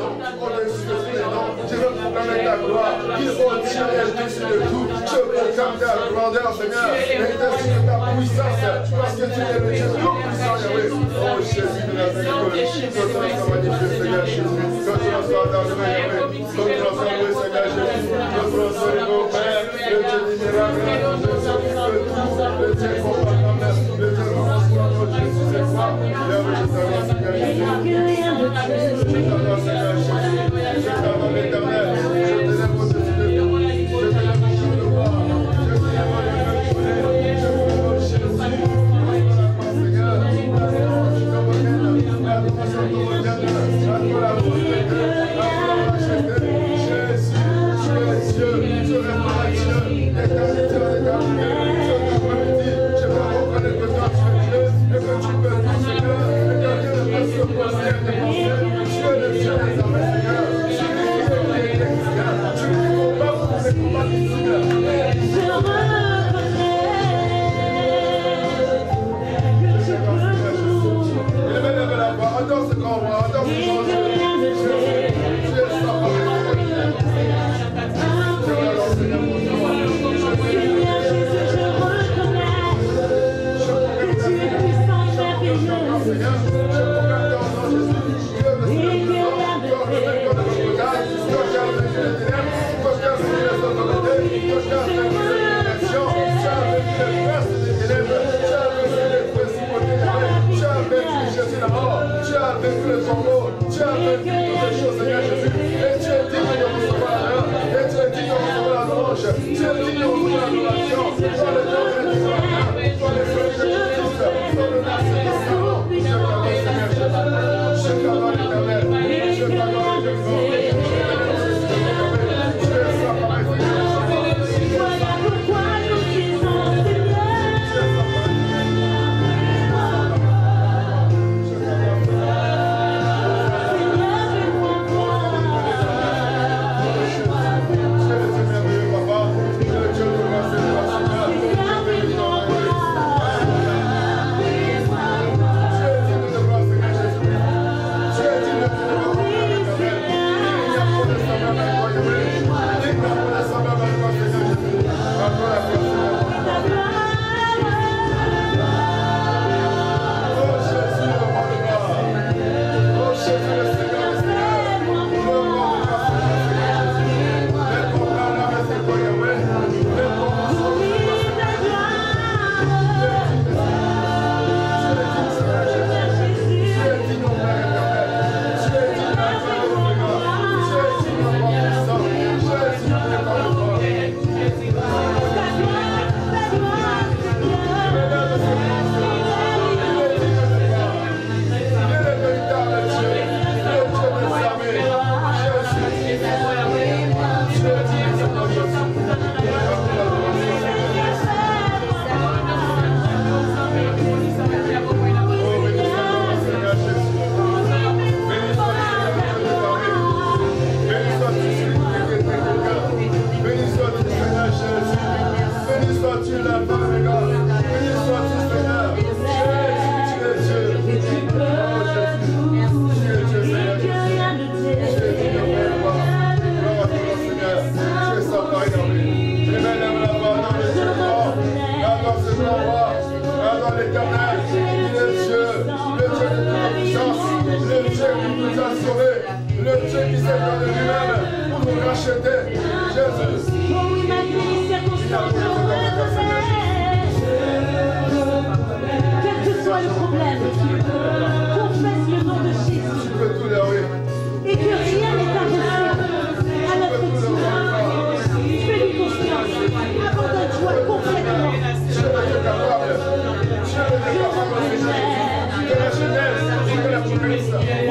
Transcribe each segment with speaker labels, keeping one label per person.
Speaker 1: nom, au-dessus de tous les noms. Je veux proclamer ta gloire. Il retient au-dessus de tout. Je proclame ta grandeur, Seigneur. Et au-dessus de ta puissance. Parce que tu es le Dieu tout-puissant, Yahweh. Oh Jésus de Nazareth. Que ton nom soit magnifié, Seigneur Jésus. Que ton nom soit adoré, Yahweh. Que ton nom soit loué, Seigneur Jésus. Que ton nom soit loué, au Père. Le Dieu des miracles. Le Dieu compatable. Le Dieu compatable. Jésus, c'est toi. Yahweh, je t'adore, Seigneur Jésus. Je t'adore, Seigneur Jésus. Je t'adore, l'Éternel. Je t'élève au-dessus de tout. Je t'élève au-dessus de moi. Je t'élève au-dessus de tout. Je t'élève Jésus.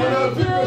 Speaker 1: Seigneur, Dieu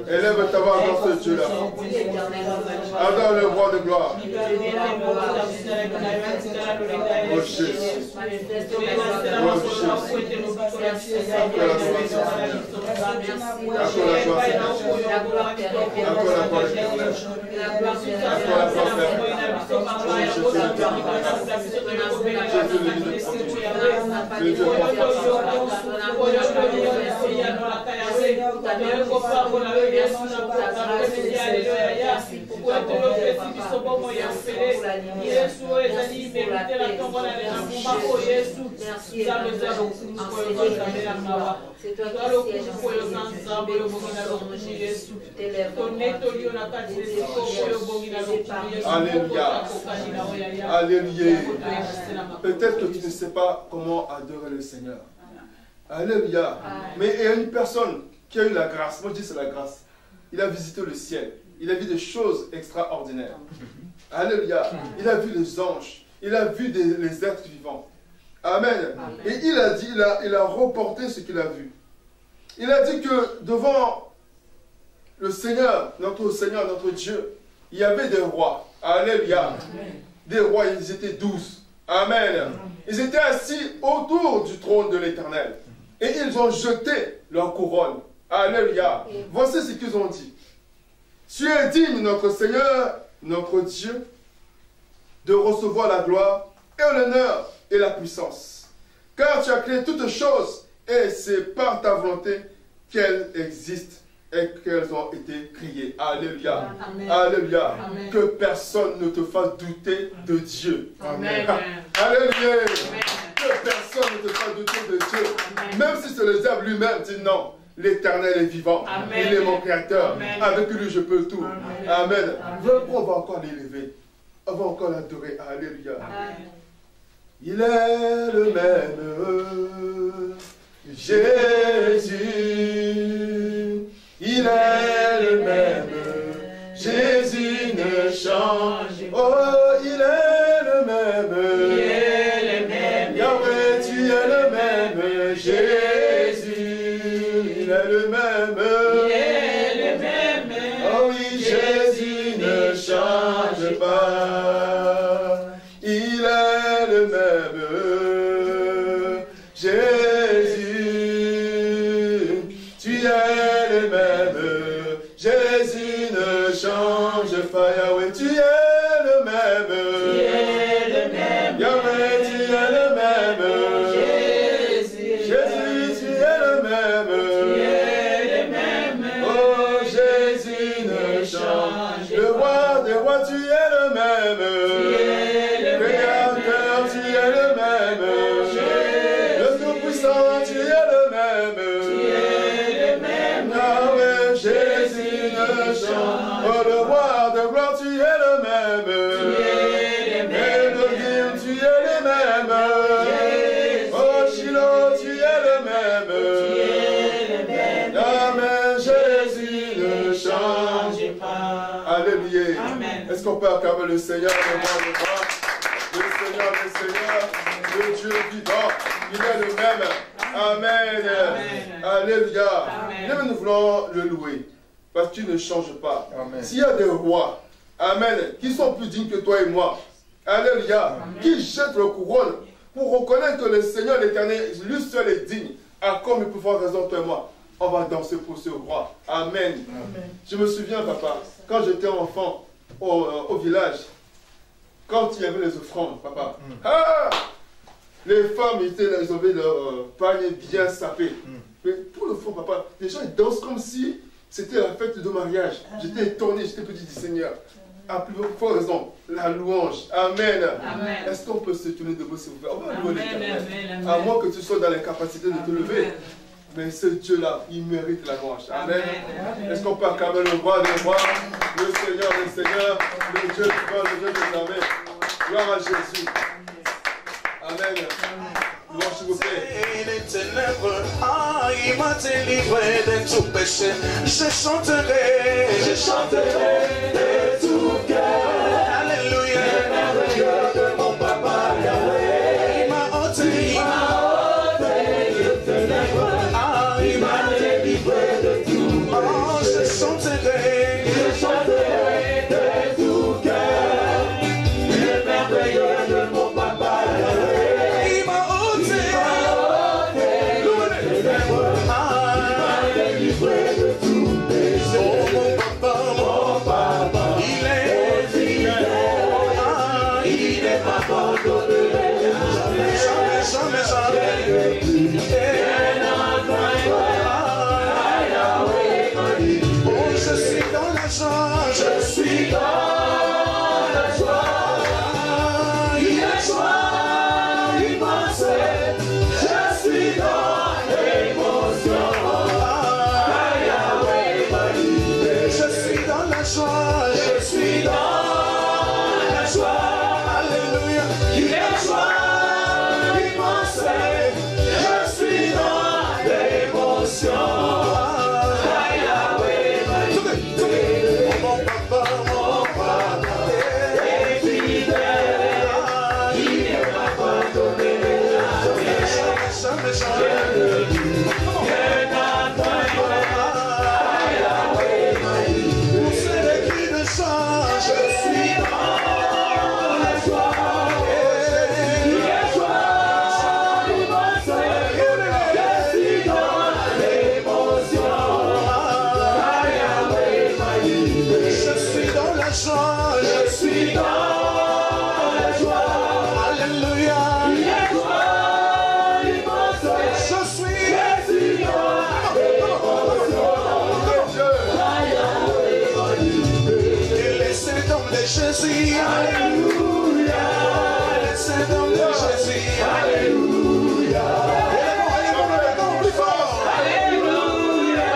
Speaker 1: Élève ta voix dans ce Dieu-là. Adore le roi de gloire. Oh Jésus. Oh Alléluia. Alléluia. Peut-être que tu ne sais pas comment adorer le Seigneur. Alléluia. Mais il y a une personne qui a eu la grâce. Moi je dis c'est la grâce. Il a visité le ciel. Il a vu des choses extraordinaires. Alléluia. Il a vu les anges. Il a vu les êtres vivants. Amen. Et il a dit, il a reporté ce qu'il a vu. Il a dit que devant le Seigneur, notre Dieu, il y avait des rois. Alléluia. Des rois, ils étaient 12. Amen. Ils étaient assis autour du trône de l'Éternel. Et ils ont jeté leur couronne. Alléluia. Voici ce qu'ils ont dit. Tu es digne, notre Seigneur, notre Dieu, de recevoir la gloire et l'honneur et la puissance. Car tu as créé toutes choses et c'est par ta volonté qu'elles existent et qu'elles ont été créées. Alléluia. Amen. Alléluia. Amen. Que personne ne te fasse douter de Dieu. Amen. Alléluia. Amen. Que personne ne te fasse douter de Dieu. Amen. Même si c'est le diable lui-même dit non. L'Éternel est vivant. Amen. Il est mon créateur. Amen. Avec lui, je peux tout. Amen. Amen. Amen. On va encore l'élever. On va encore l'adorer. Alléluia. Amen. Il est le même. Jésus. Il est le même. Jésus ne change. Oh, il est le même. Il est le même. Yahweh, tu es le même. Jésus. Il est le même. Il est le même. Oh oui, Jésus ne change pas. Il est le même. Jésus, tu es le même. Jésus ne change pas. Yahweh, tu es le même. Tu es le même. Yahweh, tu es le même. Jésus, tu es le même. Oh, Jésus ne change. Le roi des rois, tu es le même. Créateur, tu es le même. Le Tout-Puissant, tu es le même. Yahweh, Jésus ne change. Oh, le roi de gloire, tu es le même. Elohim, tu es le même. Oh, Shiloh, tu es le même. Amen, Jésus ne change pas. Alléluia. Est-ce qu'on peut acclamer le Seigneur, le Seigneur, le Dieu vivant, il est le même. Amen. Alléluia. Et nous voulons le louer, parce que tu ne changes pas. S'il y a des rois, amen, qui sont plus dignes que toi et moi, alléluia, qui jettent leur couronne pour reconnaître que le Seigneur l'Éternel, lui seul est digne, à comme il peut faire raison toi et moi, on va danser pour ce roi. Amen. Je me souviens, papa, quand j'étais enfant au village, quand il y avait les offrandes, papa, les femmes étaient là, ils avaient leur panier bien sapé. Mais pour le fond, papa, les gens ils dansent comme si c'était la fête de mariage. J'étais étonné, j'étais petit du Seigneur. À plus forte raison, la louange. Amen. Est-ce qu'on peut se tourner debout, s'il vous plaît? On va louer l'Éternel. À moins que tu sois dans les capacités de te lever. Mais ce Dieu-là, il mérite la louange. Amen. Est-ce qu'on peut acclamer le roi des rois, le Seigneur des seigneurs, le Dieu du roi, le Dieu des armées. Gloire à Jésus. Amen. Louange, s'il vous plaît.
Speaker 2: Les ténèbres, il m'a délivré de tout péché. Je chanterai de tout cœur. Alléluia. De mon papa Yahweh. Il m'a ôté les ténèbres. Il m'a délivré de tout péché. chanterai de tout cœur le merveilleux de mon papa. Il m'a ôté, délivré de tout péché. Oh mon papa, il est fidèle, il ne m'abandonnerait jamais, jamais. Je suis dans la joie, je suis dans la joie, une joie immense, je suis dans l'émotion, je suis dans la joie, je suis dans la joie, alléluia, une joie immense, je suis dans l'émotion. Jésus, alléluia, c'est dans le Jésus, alléluia, allez, plus fort, alléluia,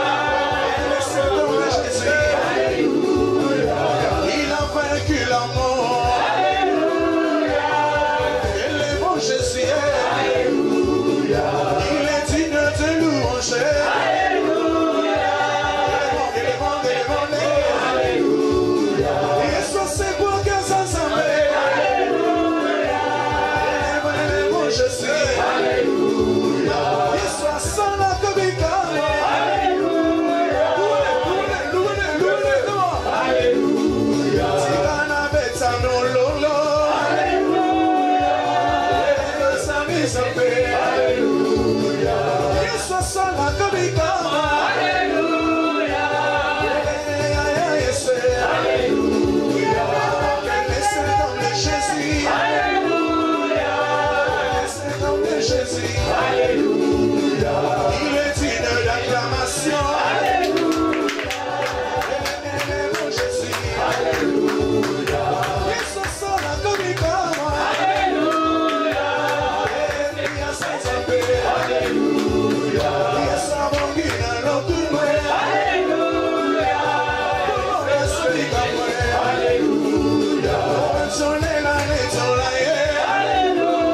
Speaker 2: c'est dans le Jésus, alléluia, il a vaincu la mort, alléluia, et le bon Jésus, alléluia, il est digne de louanger, alléluia, il est bon, c'est pour que ça s'appelle. Alléluia. Je sais. Alléluia. Il soit sans la comicale. Alléluia. Alléluia. Tirana beta non lolo. Alléluia. Ça m'est s'appelle. Alléluia. Il soit sans la comicale. Alléluia. Alléluia. Jésus, alléluia, il est digne d'acclamation, alléluia, mon Jésus, alléluia, il se sent la comicale, alléluia, il y a sans appel, alléluia, il y a sans banquine à l'autre, alléluia, il y a celui qui alléluia, on est là, alléluia, alléluia,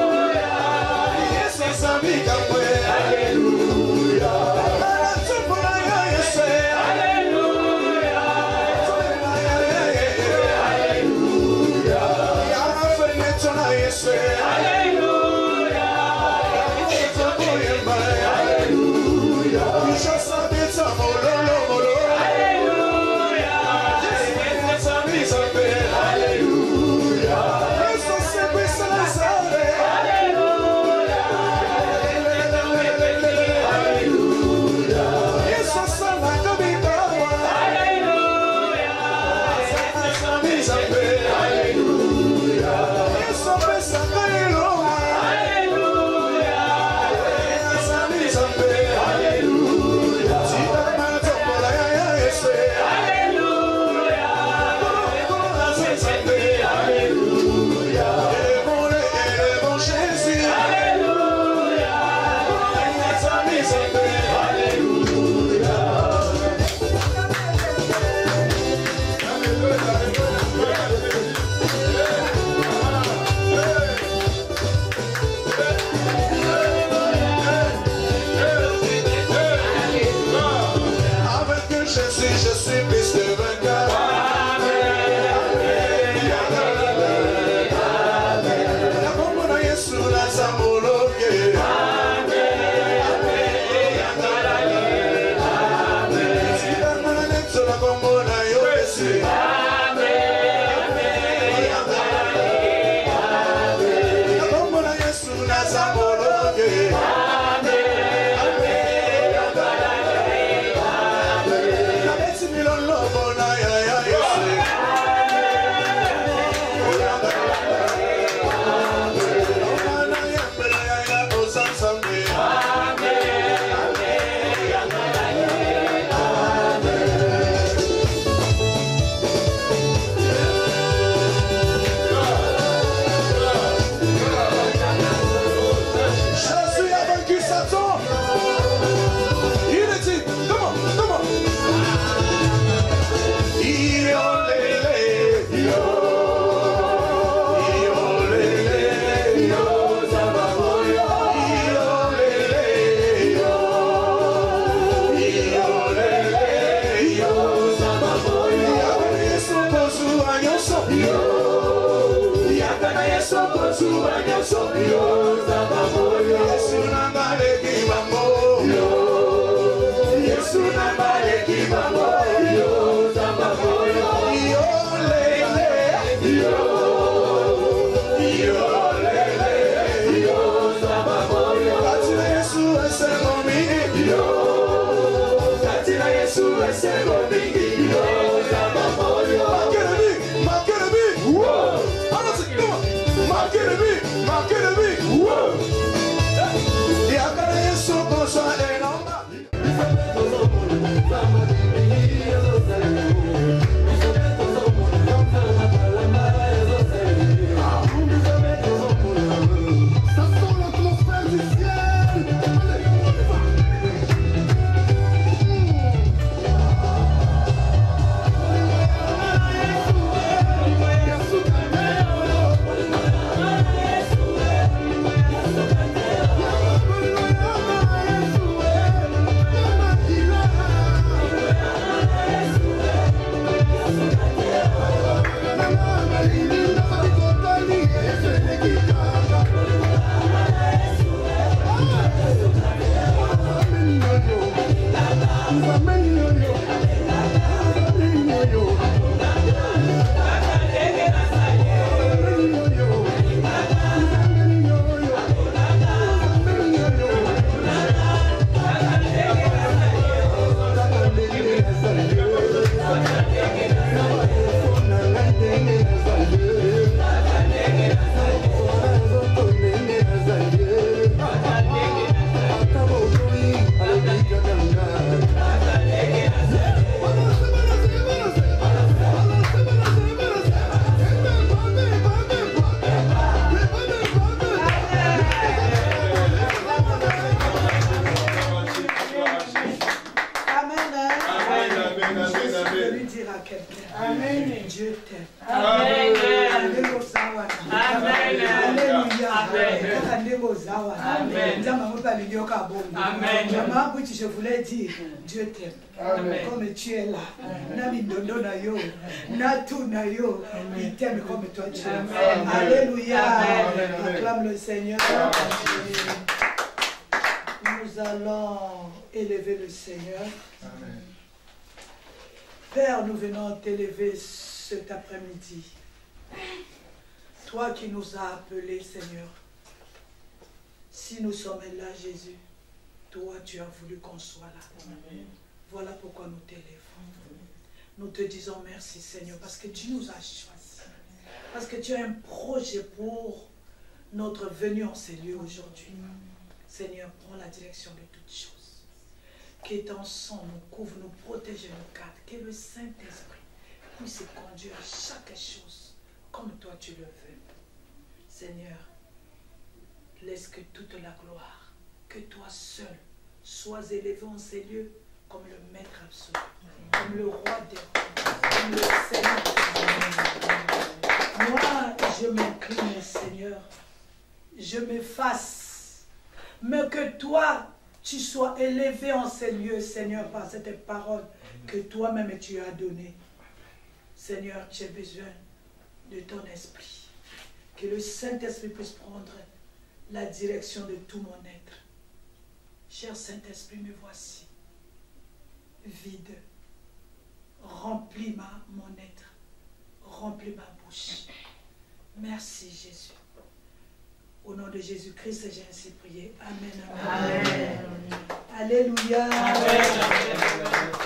Speaker 3: Je voulais dire, Dieu t'aime. Comme tu es là. Il t'aime comme toi tu es. Alléluia. Acclame le Seigneur. Nous allons élever le Seigneur. Père, nous venons t'élever cet après-midi. Toi qui nous as appelés, Seigneur. Si nous sommes là, Jésus, toi, tu as voulu qu'on soit là. Amen. Voilà pourquoi nous t'élèvons. Nous te disons merci, Seigneur, parce que tu nous as choisis. Parce que tu as un projet pour notre venue en ces lieux aujourd'hui. Seigneur, prends la direction de toutes choses. Que ton sang nous couvre, nous protège et nous garde. Que le Saint-Esprit puisse conduire chaque chose comme toi tu le veux. Seigneur, laisse que toute la gloire, que toi seul, sois élevé en ces lieux comme le Maître absolu, comme le Roi des rois, comme le Seigneur. Moi, je m'incline, Seigneur, je m'efface, mais que toi, tu sois élevé en ces lieux, Seigneur, par cette parole que toi-même tu as donnée. Seigneur, tu as besoin de ton esprit, que le Saint-Esprit puisse prendre la direction de tout mon être. Cher Saint-Esprit, me voici, vide, remplis mon être, remplis ma bouche. Merci Jésus. Au nom de Jésus-Christ, j'ai ainsi prié. Amen. Amen. Amen. Alléluia.
Speaker 4: Amen.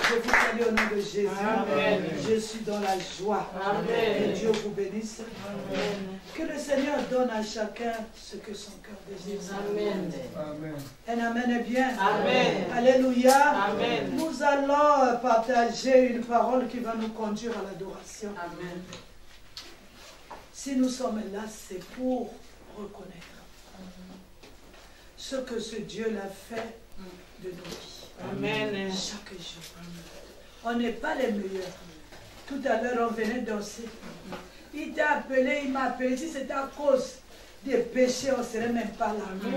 Speaker 3: Je vous salue au nom de Jésus.
Speaker 4: Amen.
Speaker 3: Je suis dans la joie.
Speaker 4: Amen.
Speaker 3: Que Dieu vous bénisse.
Speaker 4: Amen.
Speaker 3: Que le Seigneur donne à chacun ce que son cœur désire.
Speaker 4: Amen.
Speaker 3: Un amen est bien.
Speaker 4: Amen.
Speaker 3: Alléluia.
Speaker 4: Amen.
Speaker 3: Nous allons partager une parole qui va nous conduire à l'adoration.
Speaker 4: Amen.
Speaker 3: Si nous sommes là, c'est pour reconnaître ce que ce Dieu l'a fait de nos vies.
Speaker 4: Amen.
Speaker 3: Chaque jour. On n'est pas les meilleurs. Tout à l'heure, on venait danser. Il t'a appelé, il m'a appelé. Si c'était à cause des péchés, on ne serait même pas là.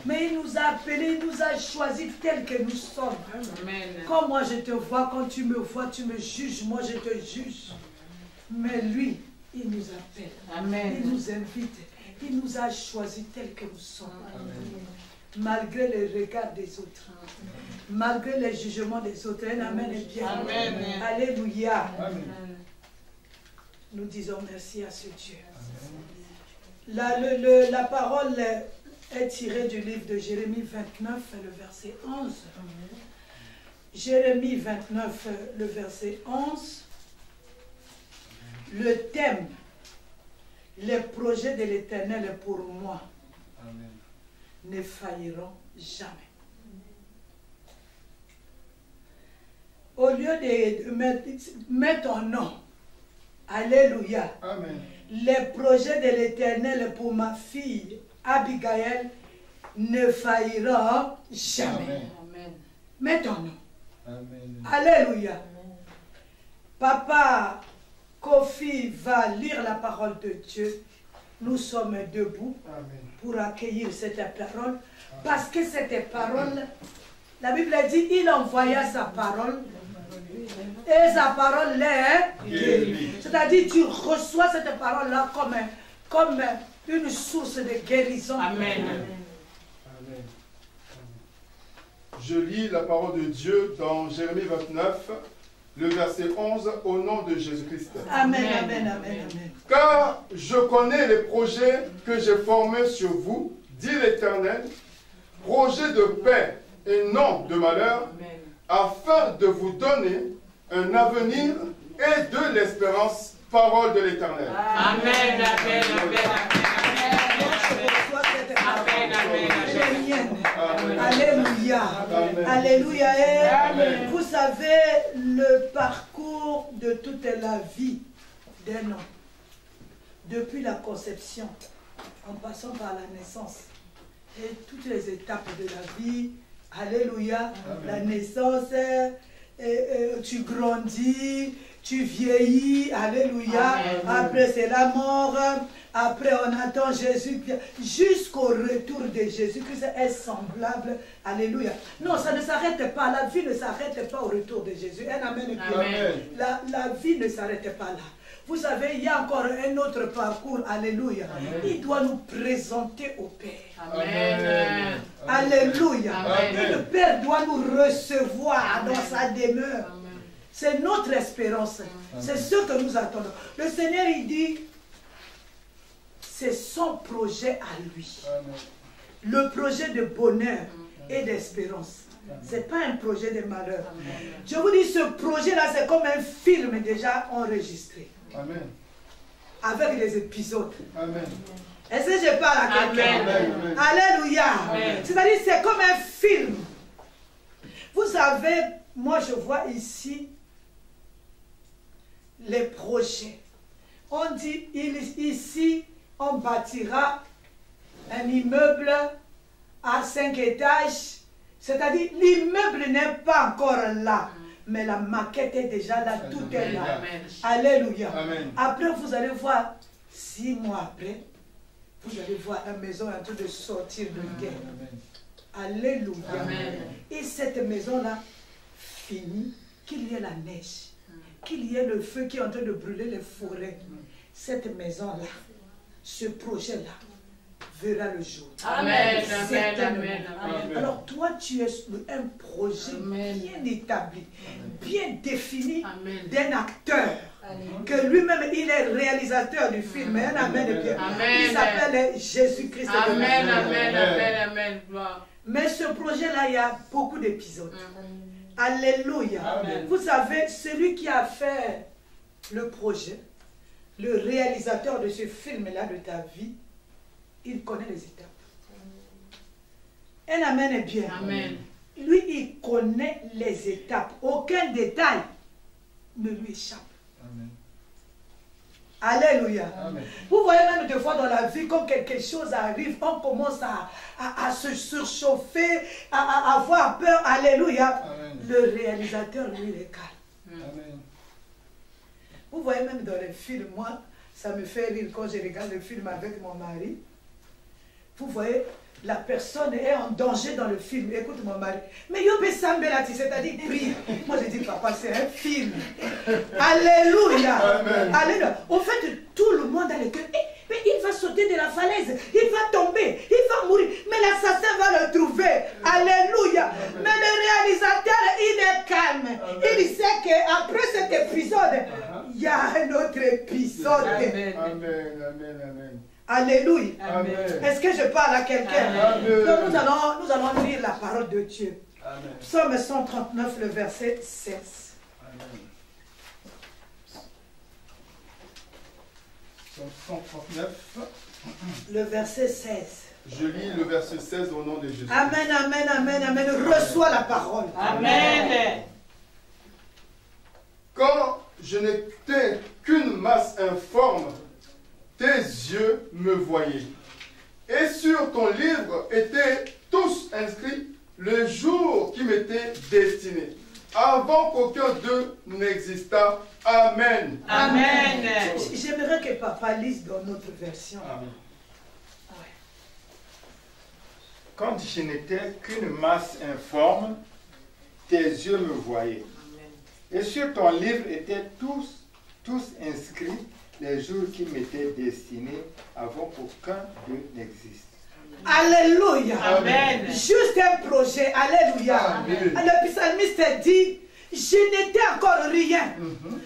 Speaker 3: Mais il nous a appelés, il nous a choisis tels que nous sommes.
Speaker 4: Amen.
Speaker 3: Quand moi je te vois, quand tu me vois, tu me juges, moi je te juge. Mais lui, il nous appelle.
Speaker 4: Amen.
Speaker 3: Il nous invite. Il nous a choisis tels que nous sommes. Malgré les regards des autres. Malgré les jugements des autres. Un amen est bien.
Speaker 4: Amen.
Speaker 3: Alléluia.
Speaker 4: Amen.
Speaker 3: Nous disons merci à ce Dieu. La parole est tirée du livre de Jérémie 29, le verset 11. Jérémie 29, le verset 11. Le thème, les projets de l'Éternel pour moi ne failliront jamais. Au lieu de mettre ton nom, alléluia,
Speaker 1: Amen.
Speaker 3: les projets de l'Éternel pour ma fille Abigail ne failliront jamais.
Speaker 4: Amen.
Speaker 3: Mets ton nom.
Speaker 1: Amen.
Speaker 3: Alléluia. Papa Kofi va lire la parole de Dieu. Nous sommes debout
Speaker 1: Amen.
Speaker 3: pour accueillir cette parole. Parce que cette parole, la Bible dit, il envoya sa parole. Et sa parole l'est guérie. C'est-à-dire, tu reçois cette parole-là comme une source de guérison.
Speaker 4: Amen.
Speaker 1: Amen. Je lis la parole de Dieu dans Jérémie 29, le verset 11, au nom de Jésus-Christ.
Speaker 3: Amen, amen, amen, amen.
Speaker 1: Car je connais les projets que j'ai formés sur vous, dit l'Éternel, projets de paix et non de malheur,
Speaker 4: Amen.
Speaker 1: afin de vous donner un avenir et de l'espérance, parole de l'Éternel.
Speaker 4: Amen. Amen.
Speaker 3: Amen. Alléluia.
Speaker 1: Amen.
Speaker 3: Alléluia. Et
Speaker 4: Amen.
Speaker 3: vous savez le parcours de toute la vie d'un homme. Depuis la conception, en passant par la naissance. Et toutes les étapes de la vie. Alléluia.
Speaker 1: Amen.
Speaker 3: La naissance, tu grandis, tu vieillis. Alléluia.
Speaker 4: Amen.
Speaker 3: Après c'est la mort. Après on attend Jésus. Jusqu'au retour de Jésus-Christ est semblable. Alléluia. Non, ça ne s'arrête pas. La vie ne s'arrête pas au retour de Jésus. Un amen.
Speaker 4: Amen.
Speaker 3: La vie ne s'arrête pas là. Vous savez, il y a encore un autre parcours. Alléluia.
Speaker 1: Amen.
Speaker 3: Il doit nous présenter au Père.
Speaker 4: Amen.
Speaker 3: Alléluia.
Speaker 4: Amen.
Speaker 3: Et le Père doit nous recevoir
Speaker 4: Amen.
Speaker 3: dans sa demeure.
Speaker 4: Amen.
Speaker 3: C'est notre espérance. C'est ce que nous attendons. Le Seigneur, il dit, c'est son projet à lui.
Speaker 1: Amen.
Speaker 3: Le projet de bonheur et d'espérance. Ce n'est pas un projet de malheur.
Speaker 4: Amen.
Speaker 3: Je vous dis, ce projet-là, c'est comme un film déjà enregistré.
Speaker 1: Amen.
Speaker 3: Avec des épisodes.
Speaker 1: Amen.
Speaker 3: Est-ce que je parle à quelqu'un?
Speaker 4: Amen.
Speaker 3: Alléluia.
Speaker 4: Amen.
Speaker 3: C'est-à-dire, c'est comme un film. Vous savez, moi je vois ici les projets. On dit, ici, on bâtira un immeuble à 5 étages. C'est-à-dire, l'immeuble n'est pas encore là. Mais la maquette est déjà là, tout est là.
Speaker 4: Amen.
Speaker 3: Alléluia.
Speaker 1: Amen.
Speaker 3: Après, vous allez voir, 6 mois après, vous allez voir la maison en train de sortir de guerre. Alléluia.
Speaker 4: Amen.
Speaker 3: Et cette maison-là finit, qu'il y ait la neige, qu'il y ait le feu qui est en train de brûler les forêts. Cette maison-là, ce projet-là, verra le jour.
Speaker 4: Amen.
Speaker 3: Certainement.
Speaker 4: Amen. Amen.
Speaker 3: Alors toi, tu es un projet
Speaker 4: Amen.
Speaker 3: bien établi, bien défini
Speaker 4: Amen.
Speaker 3: d'un acteur. Que lui-même, il est réalisateur du film. Amen. Bien. Il s'appelle Jésus-Christ.
Speaker 4: Amen, amen, amen, amen.
Speaker 3: Mais ce projet-là, il y a beaucoup d'épisodes. Alléluia. Vous savez, celui qui a fait le projet, le réalisateur de ce film-là de ta vie, il connaît les étapes. Un amen est bien.
Speaker 4: Amen.
Speaker 3: Lui, il connaît les étapes. Aucun détail ne lui échappe.
Speaker 1: Amen.
Speaker 3: Alléluia.
Speaker 1: Amen.
Speaker 3: Vous voyez même des fois dans la vie, quand quelque chose arrive, on commence à se surchauffer, à avoir peur. Alléluia.
Speaker 1: Amen.
Speaker 3: Le réalisateur, lui, il est calme.
Speaker 1: Amen.
Speaker 3: Vous voyez même dans les films, moi, ça me fait rire quand je regarde le film avec mon mari. Vous voyez, la personne est en danger dans le film. Écoute mon mari. Mais Yobé Sambelati, c'est-à-dire prie. Moi je dis, papa, c'est un film. Alléluia.
Speaker 1: Amen.
Speaker 3: Alléluia. Au fait, tout le monde a le cœur. Mais il va sauter de la falaise. Il va tomber. Il va mourir. Mais l'assassin va le trouver. Alléluia. Mais le réalisateur, il est calme. Il sait qu'après cet épisode, il y a un autre épisode.
Speaker 1: Amen. Amen. Amen.
Speaker 3: Alléluia.
Speaker 1: Amen.
Speaker 3: Est-ce que je parle à quelqu'un?
Speaker 1: Amen.
Speaker 3: Donc nous allons lire la parole de Dieu.
Speaker 1: Amen.
Speaker 3: Psaume 139, le verset 16.
Speaker 1: Amen. Psaume 139.
Speaker 3: Le verset 16.
Speaker 1: Je lis le verset 16 au nom de Jésus.
Speaker 3: Amen, amen, amen, amen. Reçois la parole.
Speaker 4: Amen.
Speaker 1: Quand je n'étais qu'une masse informe, tes yeux me voyaient. Et sur ton livre étaient tous inscrits le jour qui m'était destiné, avant qu'aucun d'eux n'existât. Amen.
Speaker 4: Amen.
Speaker 3: J'aimerais que papa lise dans notre version.
Speaker 1: Amen.
Speaker 3: Ouais.
Speaker 5: Quand je n'étais qu'une masse informe, tes yeux me voyaient. Et sur ton livre étaient tous inscrits les jours qui m'étaient destinés avant qu'aucun d'eux n'existe.
Speaker 3: Alléluia.
Speaker 4: Amen.
Speaker 3: Juste un projet. Alléluia.
Speaker 1: Amen.
Speaker 3: Le psalmiste dit, je n'étais encore rien.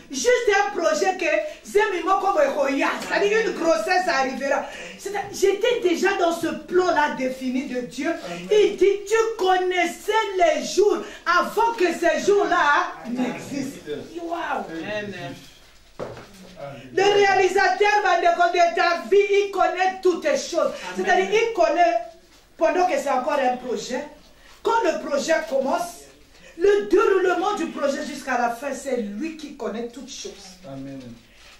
Speaker 3: Juste un projet que c'est-à-dire une grossesse arrivera. J'étais déjà dans ce plan-là défini de Dieu. Il dit, tu connaissais les jours avant que ces jours-là n'existent. Wow.
Speaker 4: Amen.
Speaker 3: Le réalisateur de ta vie, il connaît toutes les choses. C'est-à-dire, il connaît, pendant que c'est encore un projet, quand le projet commence, le déroulement du projet jusqu'à la fin, c'est lui qui connaît toutes choses.
Speaker 1: Amen.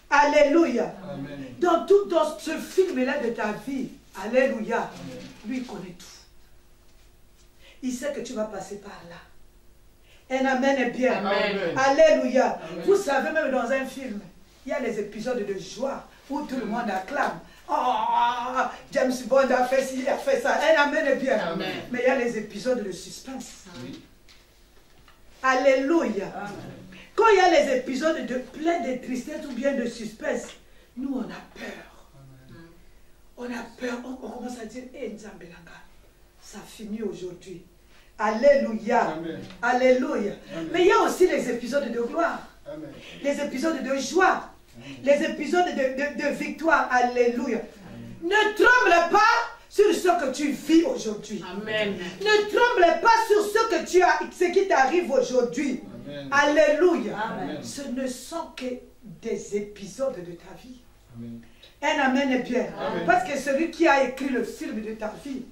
Speaker 3: Alléluia.
Speaker 1: Amen.
Speaker 3: Dans ce film-là de ta vie, alléluia, lui il connaît tout. Il sait que tu vas passer par là. Un amen est bien.
Speaker 1: Amen.
Speaker 3: Alléluia.
Speaker 1: Amen.
Speaker 3: Vous savez, même dans un film, il y a les épisodes de joie où tout le monde acclame. Oh, James Bond a fait ci, il a fait ça. Un amen est bien.
Speaker 4: Amen.
Speaker 3: Mais il y a les épisodes de suspense.
Speaker 1: Oui.
Speaker 3: Alléluia.
Speaker 4: Amen.
Speaker 3: Quand il y a les épisodes plein de tristesse ou bien de suspense, nous on a peur. On a peur, on commence à dire, hé Nzambelanga, ça finit aujourd'hui. Alléluia.
Speaker 1: Amen.
Speaker 3: Alléluia.
Speaker 1: Amen.
Speaker 3: Mais il y a aussi les épisodes de gloire,
Speaker 1: Amen.
Speaker 3: les épisodes de joie, les épisodes de victoire. Alléluia. Ne tremble pas sur ce que tu vis aujourd'hui.
Speaker 4: Amen.
Speaker 3: Ne tremble pas sur ce qui t'arrive aujourd'hui.
Speaker 1: Amen.
Speaker 3: Alléluia.
Speaker 1: Amen.
Speaker 3: Ce ne sont que des épisodes de ta vie.
Speaker 1: Amen.
Speaker 3: Un amen est bien.
Speaker 1: Amen.
Speaker 3: Parce que celui qui a écrit le film de ta vie,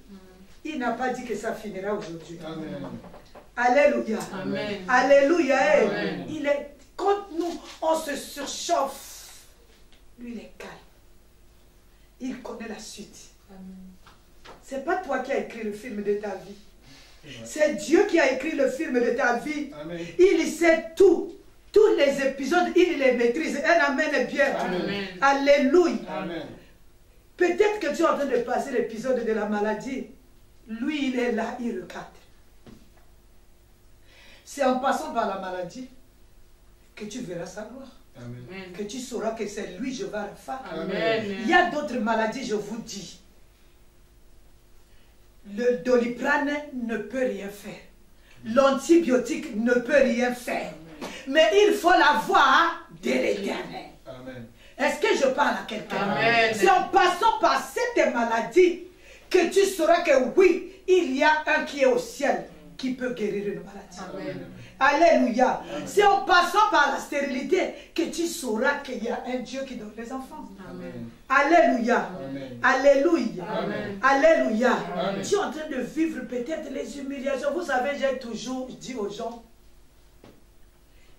Speaker 3: il n'a pas dit que ça finira aujourd'hui.
Speaker 1: Amen.
Speaker 3: Alléluia.
Speaker 4: Amen.
Speaker 3: Alléluia.
Speaker 4: Amen.
Speaker 3: Il est, quand nous, on se surchauffe, lui, il est calme. Il connaît la suite. C'est pas toi qui as écrit le film de ta vie. C'est Dieu qui a écrit le film de ta vie.
Speaker 1: Amen.
Speaker 3: Il sait tout. Tous les épisodes, il les maîtrise. Un amen est bien.
Speaker 4: Amen.
Speaker 3: Alléluia.
Speaker 1: Amen.
Speaker 3: Peut-être que tu es en train de passer l'épisode de la maladie. Lui, il est là, il regarde. C'est en passant par la maladie que tu verras sa gloire.
Speaker 1: Amen.
Speaker 3: Que tu sauras que c'est lui, je vais le faire.
Speaker 4: Amen.
Speaker 3: Il y a d'autres maladies, je vous dis. Le Doliprane ne peut rien faire. L'antibiotique ne peut rien faire. Mais il faut la voix de l'Éternel. maladies, que tu sauras que oui, il y a un qui est au ciel qui peut guérir une maladie.
Speaker 4: Amen.
Speaker 3: Alléluia. C'est en passant par la stérilité que tu sauras qu'il y a un Dieu qui donne les enfants.
Speaker 4: Amen.
Speaker 3: Alléluia.
Speaker 5: Amen.
Speaker 3: Alléluia.
Speaker 4: Amen.
Speaker 3: Alléluia.
Speaker 5: Amen.
Speaker 3: Tu es en train de vivre peut-être les humiliations. Vous savez, j'ai toujours dit aux gens,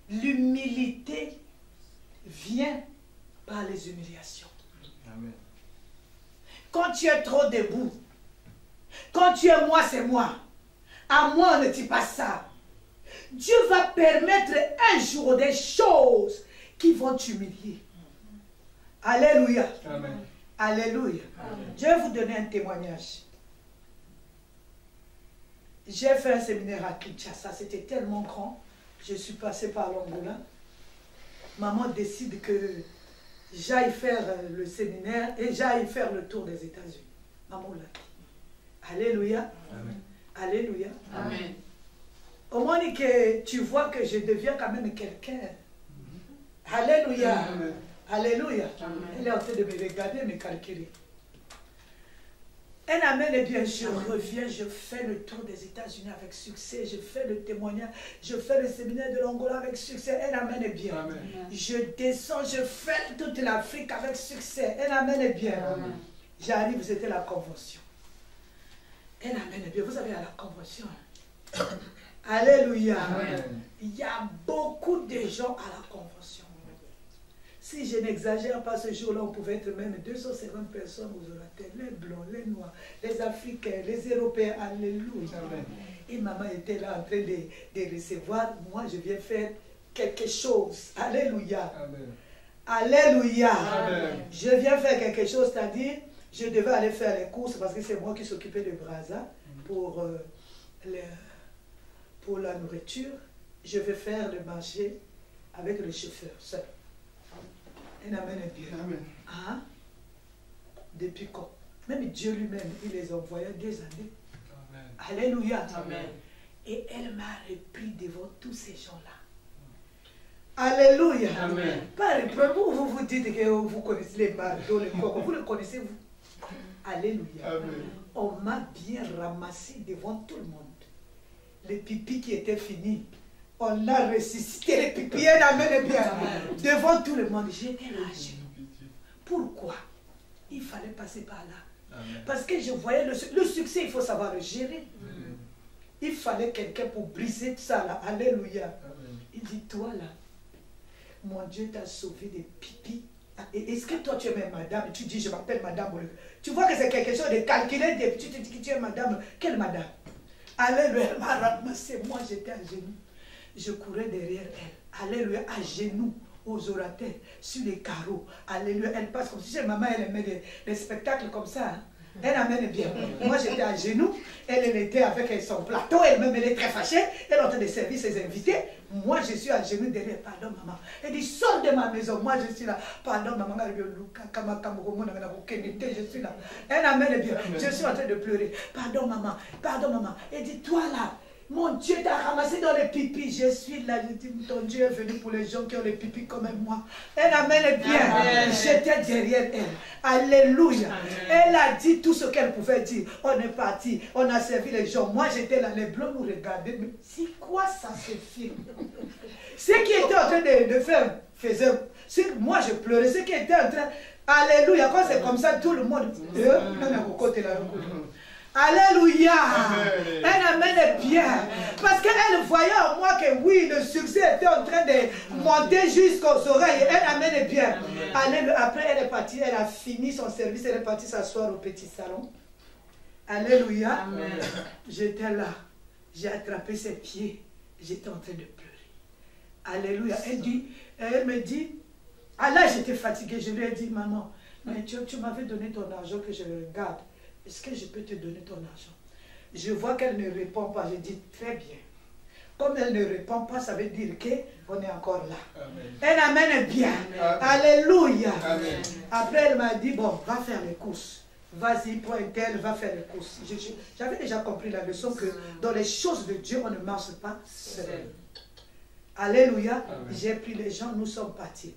Speaker 3: l'humilité vient par les humiliations.
Speaker 5: Amen.
Speaker 3: Quand tu es trop debout, quand tu es moi, c'est moi. À moi, on ne dit pas ça. Dieu va permettre un jour des choses qui vont t'humilier. Alléluia.
Speaker 5: Amen.
Speaker 3: Alléluia. Je vais vous donner un témoignage. J'ai fait un séminaire à Kinshasa, c'était tellement grand. Je suis passée par l'Angola. Maman décide que j'aille faire le séminaire et j'aille faire le tour des États-Unis. Maman l'a dit. Alléluia.
Speaker 5: Amen.
Speaker 3: Alléluia.
Speaker 4: Amen.
Speaker 3: Au moins que tu vois que je deviens quand même quelqu'un. Alléluia.
Speaker 5: Amen.
Speaker 3: Alléluia.
Speaker 4: Amen.
Speaker 3: Elle est en train de me regarder, me calculer. Un amen, et bien je reviens, je fais le tour des États-Unis avec succès, je fais le témoignage, je fais le séminaire de l'Angola avec succès. Un amen, et bien.
Speaker 5: Amen.
Speaker 3: Je descends, je fais toute l'Afrique avec succès. Un amen, et bien.
Speaker 4: Amen.
Speaker 3: J'arrive, c'était la convention. Un amen, et bien. Vous savez, à la convention. Alléluia.
Speaker 5: Amen.
Speaker 3: Il y a beaucoup de gens à la convention. Si je n'exagère pas, ce jour-là, on pouvait être même 250 personnes aux orateurs. Les blancs, les noirs, les Africains, les Européens. Alléluia.
Speaker 5: Amen.
Speaker 3: Et maman était là en train de recevoir. Moi, je viens faire quelque chose. Alléluia.
Speaker 5: Amen.
Speaker 3: Alléluia.
Speaker 5: Amen.
Speaker 3: Je viens faire quelque chose, c'est-à-dire, je devais aller faire les courses parce que c'est moi qui s'occupais de Brazza pour la nourriture. Je vais faire le marché avec le chauffeur seul. Un amen est bien.
Speaker 5: Amen.
Speaker 3: Hein? Depuis quand? Même Dieu lui-même, il les envoyait des années.
Speaker 5: Amen.
Speaker 3: Alléluia.
Speaker 4: Amen.
Speaker 3: Et elle m'a repris devant tous ces gens-là. Alléluia.
Speaker 4: Amen.
Speaker 3: Par exemple, vous dites que vous connaissez les marteaux, les coques. Vous le connaissez, vous? Alléluia.
Speaker 5: Amen.
Speaker 3: On m'a bien ramassé devant tout le monde. Les pipis qui étaient finis, on a ressuscité les pipis, un amen bien. Devant tout le monde, j'étais là à genoux. Pourquoi? Il fallait passer par là.
Speaker 5: Amen.
Speaker 3: Parce que je voyais le succès, il faut savoir le gérer. Il fallait quelqu'un pour briser ça là. Alléluia.
Speaker 5: Amen.
Speaker 3: Il dit, toi là, mon Dieu t'a sauvé des pipis. Est-ce que toi tu es même madame? Tu dis, je m'appelle madame. Tu vois que c'est quelque chose de calculé. Tu te dis que tu es madame. Quelle madame? Alléluia. Elle m'a ramassé. Moi j'étais à genoux. Je courais derrière elle. Alléluia. À genoux. Aux orateurs. Sur les carreaux. Alléluia. Elle passe comme si chez maman, elle aimait des spectacles comme ça. Hein. Elle amène bien. Moi j'étais à genoux. Elle était avec son plateau. Elle-même elle est très fâchée. Elle est en train de servir ses invités. Moi je suis à genoux derrière. Pardon maman. Elle dit sors de ma maison. Moi je suis là. Pardon maman. Je suis là. Elle amène bien. Je suis en train de pleurer. Pardon maman. Pardon maman. Elle dit toi là. Mon Dieu t'a ramassé dans les pipis. Je suis là. Je dis, ton Dieu est venu pour les gens qui ont les pipis comme moi. Elle amène bien. J'étais derrière elle. Alléluia. Amen. Elle a dit tout ce qu'elle pouvait dire. On est parti. On a servi les gens. Moi, j'étais là. Les blancs nous regardaient. Mais c'est quoi ça, ce film? Ce qui était en train de faire, faisait. Moi, je pleurais. Ce qui était en train. Alléluia. Quand c'est comme ça, tout le monde. Côté là. Alléluia. Elle amène bien. Parce qu'elle voyait en moi que oui, le succès était en train de monter jusqu'aux oreilles. Elle amène bien. Alléluia. Après, elle est partie. Elle a fini son service. Elle est partie s'asseoir au petit salon. Alléluia. J'étais là. J'ai attrapé ses pieds. J'étais en train de pleurer. Alléluia. Elle me dit, ah là, j'étais fatiguée. Je lui ai dit, maman, mais tu m'avais donné ton argent que je regarde. Est-ce que je peux te donner ton argent? Je vois qu'elle ne répond pas. Je dis, très bien. Comme elle ne répond pas, ça veut dire qu'on est encore là. Amen. Elle amène bien. Amen. Alléluia. Amen. Après, elle m'a dit, bon, va faire les courses. Vas-y, prends un tel, va faire les courses. J'avais déjà compris la leçon que dans les choses de Dieu, on ne marche pas seul. Alléluia. J'ai pris les gens, nous sommes partis.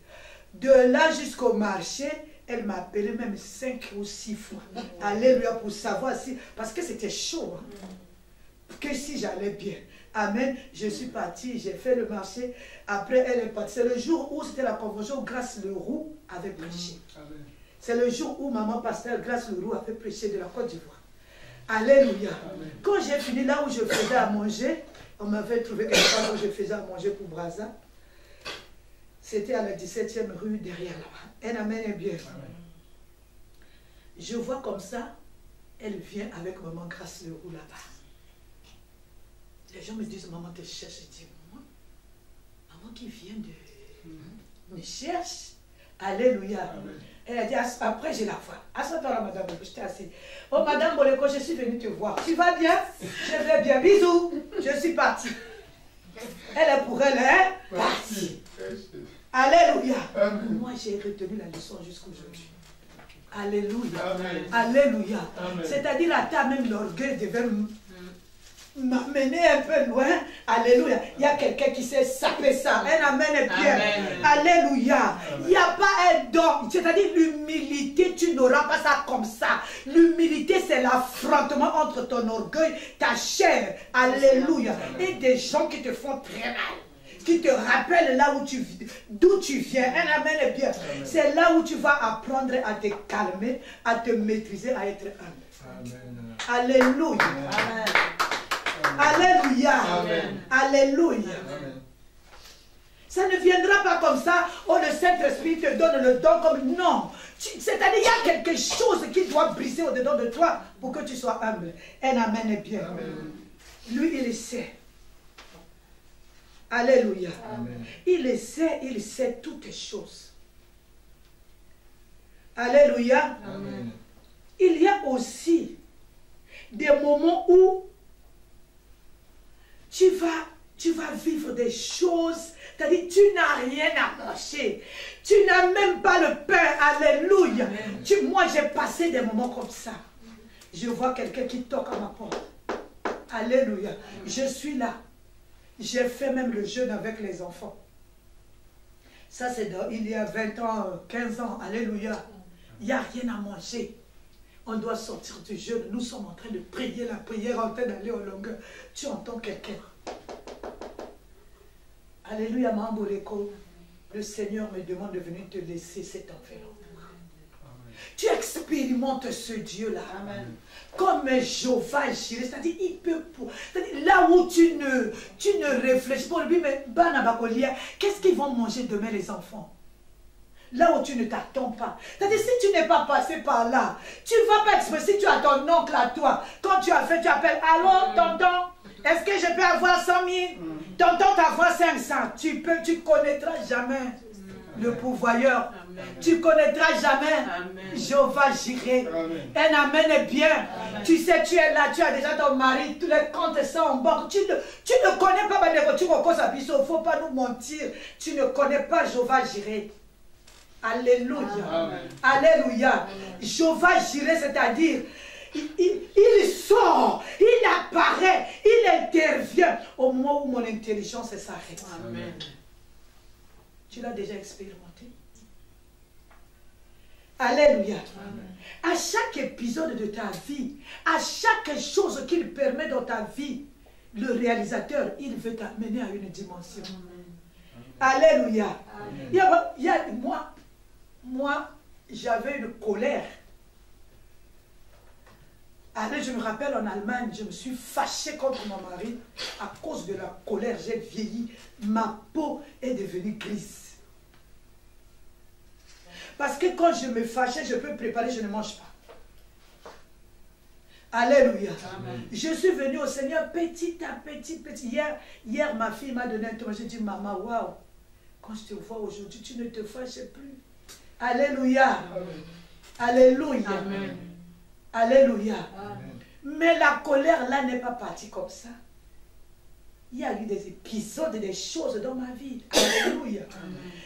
Speaker 3: De là jusqu'au marché, Elle m'a appelé même 5 ou 6 fois. Alléluia, pour savoir si... Parce que c'était chaud. Hein, que si j'allais bien. Amen. Je suis partie, j'ai fait le marché. Après, elle est partie. C'est le jour où c'était la convention où Grâce Leroux avait prêché. C'est le jour où maman pasteur Grâce Leroux avait prêché de la Côte d'Ivoire. Alléluia. Amen. Quand j'ai fini là où je faisais à manger, on m'avait trouvé quelque part où je faisais à manger pour Brazza. C'était à la 17e rue derrière là-bas. Un amen est bien. Amen. Je vois comme ça, elle vient avec maman Grâce Leroux là-bas. Les gens me disent, maman te cherche. Je dis, maman qui vient de... me cherche. Alléluia. Amen. Elle a dit, après je la vois. Assois-toi, madame, je t'ai assise. Oh, madame Boleko, je suis venue te voir. Tu vas bien? Je vais bien. Bisous. Je suis partie. Elle est pour elle, hein? Partie. Alléluia. Amen. Moi, j'ai retenu la leçon jusqu'aujourd'hui. Alléluia. Amen. Alléluia. C'est-à-dire, la table, même l'orgueil devait m'amener un peu loin. Alléluia. Il y a quelqu'un qui sait saper ça. Un amen est bien. Amen. Alléluia. Il n'y a pas un don. C'est-à-dire l'humilité, tu n'auras pas ça comme ça. L'humilité, c'est l'affrontement entre ton orgueil, ta chair. Alléluia. Et des gens qui te font très mal. Qui te rappellent là où d'où tu viens. Un amen est bien. C'est là où tu vas apprendre à te calmer, à te maîtriser, à être humble. Amen. Alléluia. Amen. Alléluia. Amen. Alléluia. Amen. Ça ne viendra pas comme ça. Oh, le Saint-Esprit te donne le don comme... Non. C'est-à-dire il y a quelque chose qui doit briser au-dedans de toi pour que tu sois humble. Un amen est bien. Amen. Lui, il sait. Alléluia. Amen. Il sait toutes les choses. Alléluia. Amen. Il y a aussi des moments où tu vas vivre des choses, c'est-à-dire tu n'as rien à manger. Tu n'as même pas le pain. Alléluia. Moi, j'ai passé des moments comme ça. Je vois quelqu'un qui toque à ma porte. Alléluia. Je suis là. J'ai fait même le jeûne avec les enfants. Ça, c'est il y a 20 ans, 15 ans. Alléluia. Il n'y a rien à manger. On doit sortir du jeûne. Nous sommes en train de prier la prière, en train d'aller au longueur. Tu entends quelqu'un. Alléluia, Mamboleko. Le Seigneur me demande de venir te laisser cet enveloppe. Tu expérimentes ce Dieu-là. Comme Jéhovah Jireh, c'est-à-dire il peut pour. Là où tu ne réfléchis pas, mais qu'est-ce qu'ils vont manger demain les enfants? Là où tu ne t'attends pas. C'est-à-dire si tu n'es pas passé par là, tu ne vas pas exprimer. Si tu as ton oncle à toi, quand tu as fait, tu appelles, allô, tonton, est-ce que je peux avoir 100 000? Tonton t'avoir 500. Tu connaîtras jamais le pourvoyeur. Amen. Tu connaîtras jamais Jéhovah Jireh. Un amen est bien. Amen. Tu sais, tu es là, tu as déjà ton mari, tous les comptes sont en banque. Tu ne connais pas, tu ne faut pas nous mentir. Tu ne connais pas Jéhovah Jireh. Alléluia. Amen. Alléluia. Jéhovah Jireh, c'est-à-dire, il sort, il apparaît, il intervient au moment où mon intelligence s'arrête. Amen. Tu l'as déjà expérimenté? Alléluia. Amen. À chaque épisode de ta vie, à chaque chose qu'il permet dans ta vie, le réalisateur, il veut t'amener à une dimension. Amen. Alléluia. Amen. Moi, j'avais une colère. Alors, je me rappelle en Allemagne, je me suis fâchée contre mon mari à cause de la colère. J'ai vieilli, ma peau est devenue grise. Parce que quand je me fâchais, je peux préparer, je ne mange pas. Alléluia. Amen. Je suis venue au Seigneur petit à petit. Hier ma fille m'a donné un tour. J'ai dit, maman, waouh, quand je te vois aujourd'hui, tu ne te fâches plus. Alléluia. Amen. Alléluia. Amen. Alléluia. Amen. Mais la colère là n'est pas partie comme ça. Il y a eu des épisodes, des choses dans ma vie. Alléluia.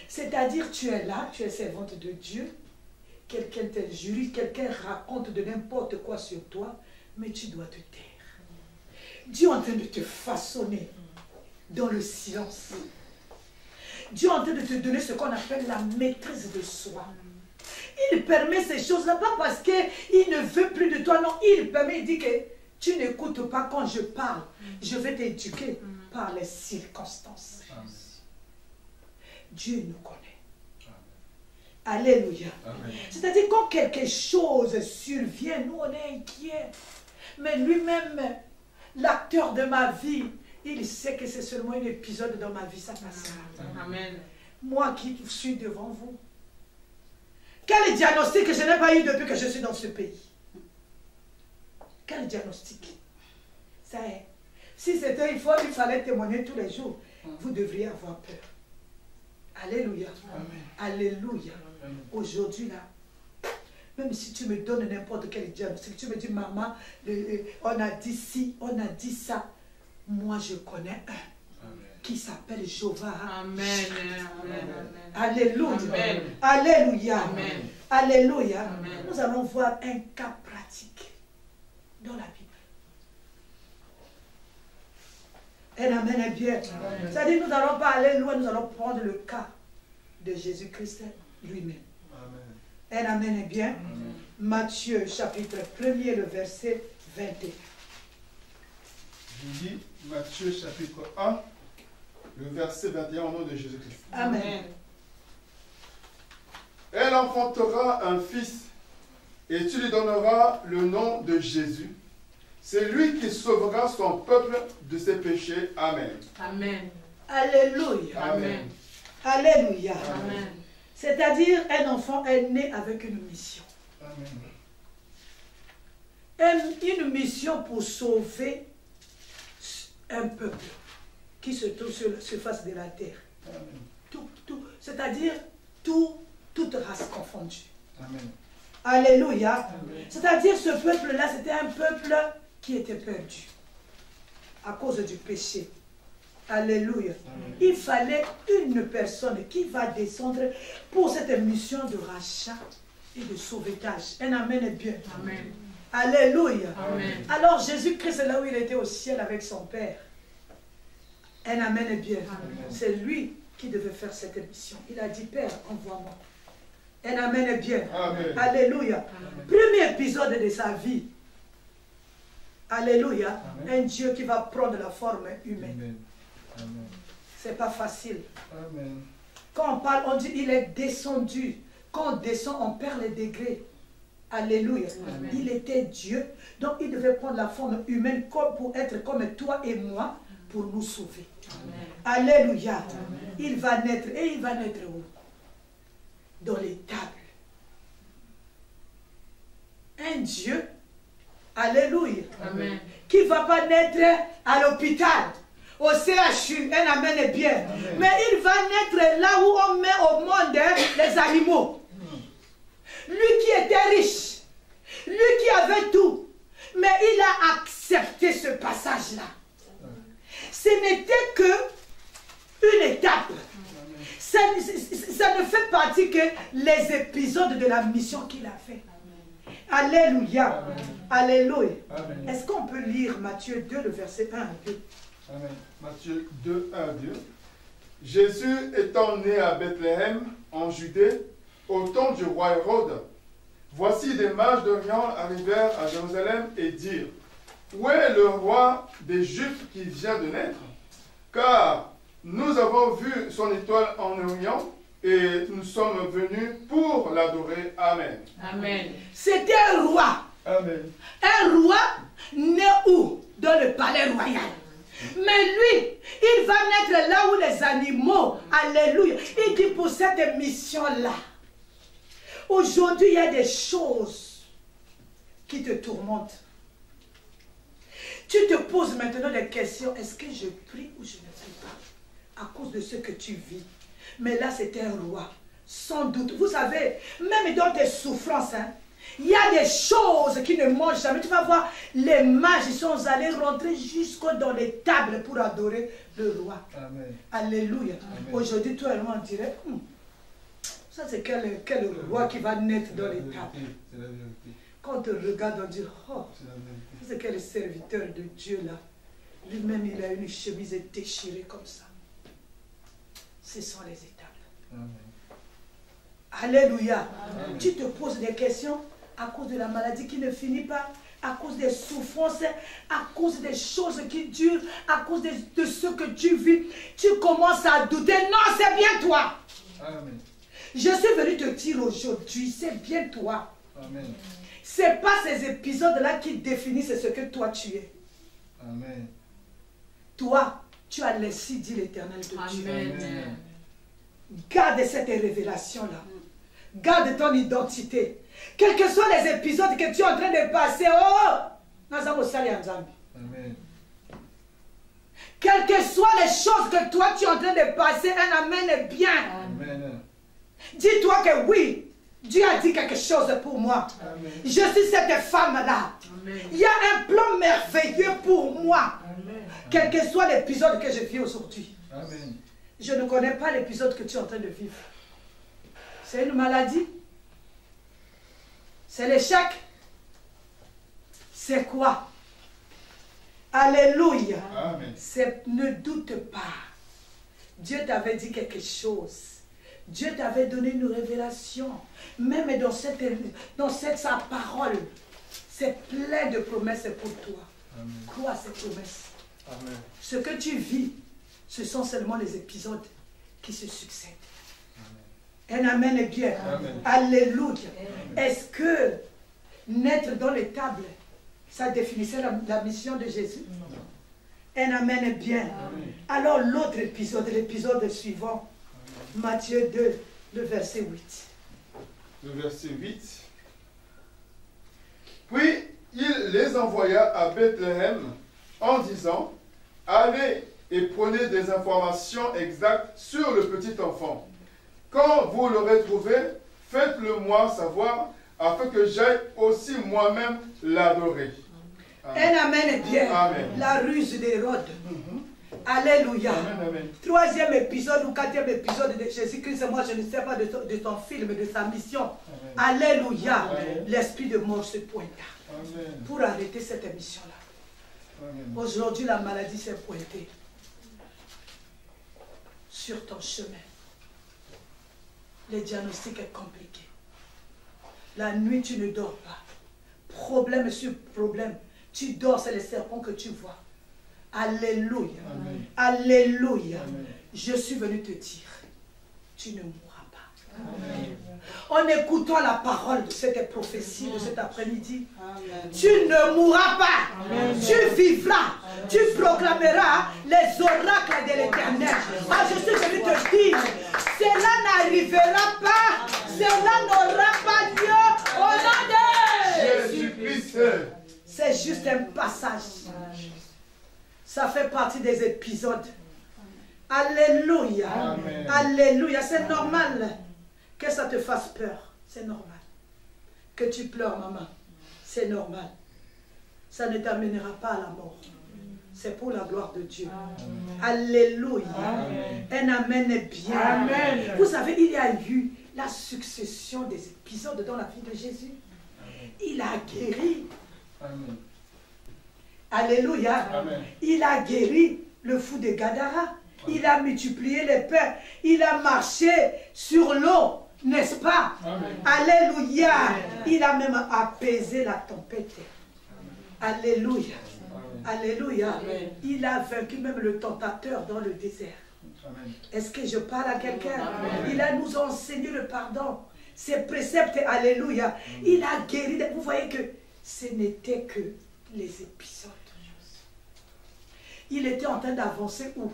Speaker 3: C'est-à-dire, tu es là, tu es servante de Dieu. Quelqu'un t'injurie, quelqu'un raconte de n'importe quoi sur toi, mais tu dois te taire. Dieu est en train de te façonner dans le silence. Dieu est en train de te donner ce qu'on appelle la maîtrise de soi. il permet ces choses-là, pas parce qu'il ne veut plus de toi, non, il permet, il dit que tu n'écoutes pas quand je parle, je vais t'éduquer par les circonstances. Dieu nous connaît. Alléluia. C'est-à-dire quand quelque chose survient, nous on est inquiets. Mais lui-même, l'acteur de ma vie, il sait que c'est seulement un épisode dans ma vie, ça passera.
Speaker 4: Amen.
Speaker 3: Moi qui suis devant vous. Quel diagnostic que je n'ai pas eu depuis que je suis dans ce pays? Quel diagnostic? Ça est. Si c'était il fallait témoigner tous les jours, vous devriez avoir peur. Alléluia. Alléluia. Aujourd'hui là, même si tu me donnes n'importe quel diagnostic, tu me dis maman, on a dit ci, on a dit ça. Moi je connais un qui s'appelle Jéhovah.
Speaker 4: Amen.
Speaker 3: Alléluia.
Speaker 4: Amen.
Speaker 3: Alléluia.
Speaker 4: Amen.
Speaker 3: Alléluia.
Speaker 4: Amen.
Speaker 3: Nous allons voir un cas pratique dans la Bible. Un amen est bien. C'est-à-dire nous n'allons pas aller loin, nous allons prendre le cas de Jésus-Christ lui-même. Un amen est bien. Matthieu chapitre 1er, le verset 21.
Speaker 1: Je lis Matthieu chapitre 1, le verset 21 au nom de Jésus-Christ.
Speaker 3: Amen.
Speaker 1: Elle enfantera un fils et tu lui donneras le nom de Jésus. C'est lui qui sauvera son peuple de ses péchés. Amen.
Speaker 4: Amen.
Speaker 3: Alléluia.
Speaker 1: Amen.
Speaker 3: Alléluia.
Speaker 4: Amen.
Speaker 3: C'est-à-dire un enfant est né avec une mission. Une mission pour sauver un peuple qui se trouve sur la surface de la terre. C'est-à-dire toute race confondue.
Speaker 1: Amen.
Speaker 3: Alléluia. C'est-à-dire ce peuple-là, c'était un peuple qui était perdu à cause du péché. Alléluia. Il fallait une personne qui va descendre pour cette mission de rachat et de sauvetage. Un amen est bien.
Speaker 4: Amen.
Speaker 3: Alléluia.
Speaker 4: Amen.
Speaker 3: Alors Jésus-Christ est là où il était au ciel avec son Père. Un amen est bien. C'est lui qui devait faire cette mission. Il a dit, Père, envoie-moi. Un amen est bien.
Speaker 1: Amen.
Speaker 3: Alléluia. Premier épisode de sa vie. Alléluia.
Speaker 1: Amen.
Speaker 3: Un Dieu qui va prendre la forme humaine.
Speaker 1: Amen.
Speaker 3: C'est pas facile.
Speaker 1: Amen.
Speaker 3: Quand on parle, on dit il est descendu. Quand on descend, on perd les degrés. Alléluia.
Speaker 4: Amen.
Speaker 3: Il était Dieu. Donc il devait prendre la forme humaine comme pour être comme toi et moi pour nous sauver.
Speaker 4: Amen.
Speaker 3: Alléluia.
Speaker 4: Amen.
Speaker 3: Il va naître. Et il va naître où? Dans les tables. Un Dieu. Alléluia.
Speaker 4: Amen.
Speaker 3: Qui ne va pas naître à l'hôpital, au CHU, un amen est bien.
Speaker 1: Amen.
Speaker 3: Mais il va naître là où on met au monde les animaux. Lui qui était riche, lui qui avait tout, mais il a accepté ce passage-là. Ce n'était que une étape. Ça ne fait partie que les épisodes de la mission qu'il a fait. Alléluia.
Speaker 1: Amen.
Speaker 3: Alléluia.
Speaker 1: Amen.
Speaker 3: Est-ce qu'on peut lire Matthieu 2, le verset 1 à 2?
Speaker 1: Amen. Matthieu 2, 1 à 2. Jésus étant né à Bethléem, en Judée, au temps du roi Hérode, voici des mages d'Orient arrivèrent à Jérusalem et dirent, où est le roi des Juifs qui vient de naître? Car nous avons vu son étoile en Orient et nous sommes venus pour l'adorer. Amen.
Speaker 4: Amen.
Speaker 3: C'était un roi.
Speaker 1: Amen.
Speaker 3: Un roi né où? Dans le palais royal. Mais lui, il va naître là où les animaux, alléluia. Il dit pour cette mission-là, aujourd'hui il y a des choses qui te tourmentent. Tu te poses maintenant des questions, est-ce que je prie ou je ne prie pas? À cause de ce que tu vis. Mais là c'était un roi, sans doute. Vous savez, même dans tes souffrances, hein, il y a des choses qui ne mangent jamais. Tu vas voir, les mages sont allés rentrer jusqu'au dans les tables pour adorer le roi.
Speaker 1: Amen.
Speaker 3: Alléluia. Aujourd'hui, toi et moi, on dirait, ça c'est quel roi qui va naître dans les tables.
Speaker 1: C'est la vérité.
Speaker 3: Quand on te regarde, on dit, oh,
Speaker 1: C'est la vérité.
Speaker 3: c'est quel serviteur de Dieu là. Lui-même, il a une chemise déchirée comme ça. Ce sont les étapes.
Speaker 1: Amen.
Speaker 3: Alléluia. Tu te poses des questions à cause de la maladie qui ne finit pas, à cause des souffrances, à cause des choses qui durent, à cause de ce que tu vis. Tu commences à douter. Non, c'est bien toi.
Speaker 5: Amen.
Speaker 3: Je suis venu te dire aujourd'hui, c'est bien toi.
Speaker 5: Amen.
Speaker 3: Ce n'est pas ces épisodes-là qui définissent ce que toi tu es.
Speaker 5: Amen.
Speaker 3: Toi, tu as laissé dire l'Éternel de Dieu.
Speaker 4: Amen.
Speaker 3: Garde cette révélation-là. Garde ton identité. Quels que soient les épisodes que tu es en train de passer,
Speaker 5: Amen.
Speaker 3: quelles que soient les choses que toi tu es en train de passer, un amen est bien.
Speaker 5: Amen.
Speaker 3: Dis-toi que oui, Dieu a dit quelque chose pour moi.
Speaker 5: Amen.
Speaker 3: Je suis cette femme-là. Il y a un plan merveilleux pour moi. Quel que soit l'épisode que je vis aujourd'hui.
Speaker 5: Amen.
Speaker 3: Je ne connais pas l'épisode que tu es en train de vivre. C'est une maladie. C'est l'échec. C'est quoi? Alléluia.
Speaker 5: Amen.
Speaker 3: Ne doute pas. Dieu t'avait dit quelque chose. Dieu t'avait donné une révélation. Même dans sa parole, c'est plein de promesses pour toi.
Speaker 5: Amen.
Speaker 3: Crois à ces promesses.
Speaker 5: Amen.
Speaker 3: Ce que tu vis, ce sont seulement les épisodes qui se succèdent. Un amen est bien.
Speaker 5: Amen.
Speaker 3: Alléluia. Est-ce que naître dans les tables, ça définissait la mission de Jésus? Un amen est bien.
Speaker 5: Amen.
Speaker 3: Alors l'autre épisode, l'épisode suivant, Matthieu 2, le verset 8.
Speaker 1: Le verset 8. Puis il les envoya à Bethléem en disant, allez et prenez des informations exactes sur le petit enfant. Quand vous l'aurez trouvé, faites-le moi savoir, afin que j'aille aussi moi-même l'adorer.
Speaker 3: Un amen est bien.
Speaker 1: Amen.
Speaker 3: La ruse d'Hérode. Alléluia.
Speaker 1: Amen, amen.
Speaker 3: Troisième épisode ou quatrième épisode de Jésus-Christ, moi je ne sais pas de son film, de sa mission.
Speaker 1: Amen.
Speaker 3: Alléluia.
Speaker 1: Amen.
Speaker 3: L'esprit de mort se pointa
Speaker 1: Amen.
Speaker 3: pour arrêter cette émission-là.
Speaker 1: Amen.
Speaker 3: Aujourd'hui, la maladie s'est pointée sur ton chemin. Le diagnostic est compliqué. La nuit, tu ne dors pas. Problème sur problème. Tu dors, c'est les serpents que tu vois. Alléluia.
Speaker 1: Amen.
Speaker 3: Alléluia.
Speaker 1: Amen.
Speaker 3: Je suis venu te dire, tu ne mourras pas.
Speaker 1: Amen.
Speaker 3: En écoutant la parole de cette prophétie de cet après-midi, tu ne mourras pas. Tu vivras. Tu proclameras les oracles de l'Éternel. Ah, je suis venu te dire, cela n'arrivera pas. Cela n'aura pas lieu au nom de
Speaker 1: Jésus-Christ.
Speaker 3: C'est juste un passage. Ça fait partie des épisodes. Alléluia.
Speaker 1: Amen.
Speaker 3: Alléluia. C'est normal que ça te fasse peur. C'est normal. Que tu pleures, maman. C'est normal. Ça ne t'amènera pas à la mort. C'est pour la gloire de Dieu. Alléluia. Un amen est bien.
Speaker 5: Amen.
Speaker 3: Vous savez, il y a eu la succession des épisodes dans la vie de Jésus. Il a guéri.
Speaker 1: Amen.
Speaker 3: Alléluia.
Speaker 1: Amen.
Speaker 3: Il a guéri le fou de Gadara. Il a multiplié les pains. Il a marché sur l'eau, n'est-ce pas?
Speaker 1: Amen.
Speaker 3: Alléluia. Il a même apaisé la tempête. Alléluia. Alléluia. Il a vaincu même le tentateur dans le désert.
Speaker 1: Amen.
Speaker 3: Est-ce que je parle à quelqu'un? Il a nous enseigné le pardon. Ses préceptes, alléluia. Il a guéri. Vous voyez que ce n'était que les épisodes. Il était en train d'avancer où?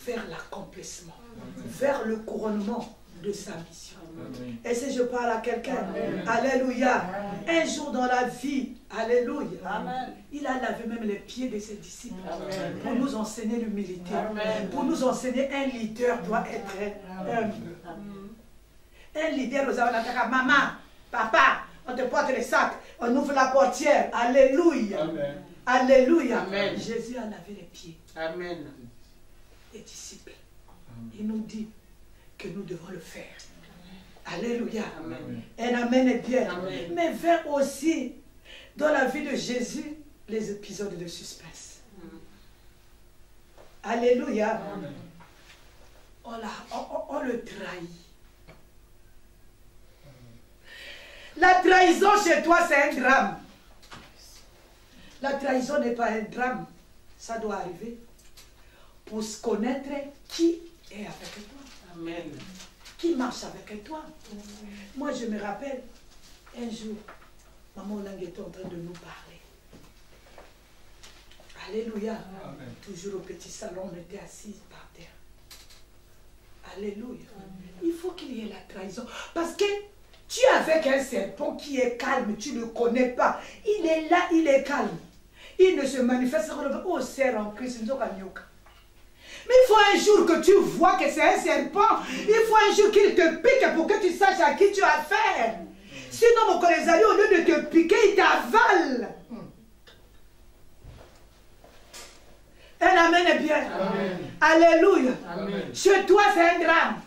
Speaker 3: Vers l'accomplissement, vers le couronnement de sa mission.
Speaker 1: Amen.
Speaker 3: Et si je parle à quelqu'un, alléluia, un jour dans la vie, alléluia, il a lavé même les pieds de ses disciples pour nous enseigner l'humilité, pour nous enseigner un leader doit être humble. Un leader nous a maman, papa, on te porte les sacs, on ouvre la portière, alléluia,
Speaker 1: Amen.
Speaker 3: alléluia.
Speaker 4: Amen.
Speaker 3: Jésus a lavé les pieds
Speaker 4: Amen.
Speaker 3: des disciples. Il nous dit que nous devons le faire. Alléluia.
Speaker 4: Amen.
Speaker 3: Un amen est bien.
Speaker 4: Amen.
Speaker 3: Mais vint aussi dans la vie de Jésus les épisodes de suspense. Alléluia.
Speaker 1: Amen.
Speaker 3: On le trahit. trahison chez toi, c'est un drame. La trahison n'est pas un drame. Ça doit arriver pour se connaître qui est avec toi.
Speaker 4: Amen.
Speaker 3: Qui marche avec toi. Moi, je me rappelle, un jour, Maman Lang était en train de nous parler. Alléluia.
Speaker 5: Amen.
Speaker 3: Toujours au petit salon, on était assis par terre. Alléluia. Il faut qu'il y ait la trahison. Parce que tu es avec un serpent qui est calme, tu ne le connais pas. Il est là, il est calme. Il ne se manifeste pas au cerf en Christ. Mais il faut un jour que tu vois que c'est un serpent. Il faut un jour qu'il te pique pour que tu saches à qui tu as affaire. Sinon, mon collègue, au lieu de te piquer, il t'avale. Un amen est bien.
Speaker 5: Amen.
Speaker 3: Alléluia.
Speaker 4: Amen.
Speaker 3: Chez toi, c'est un drame.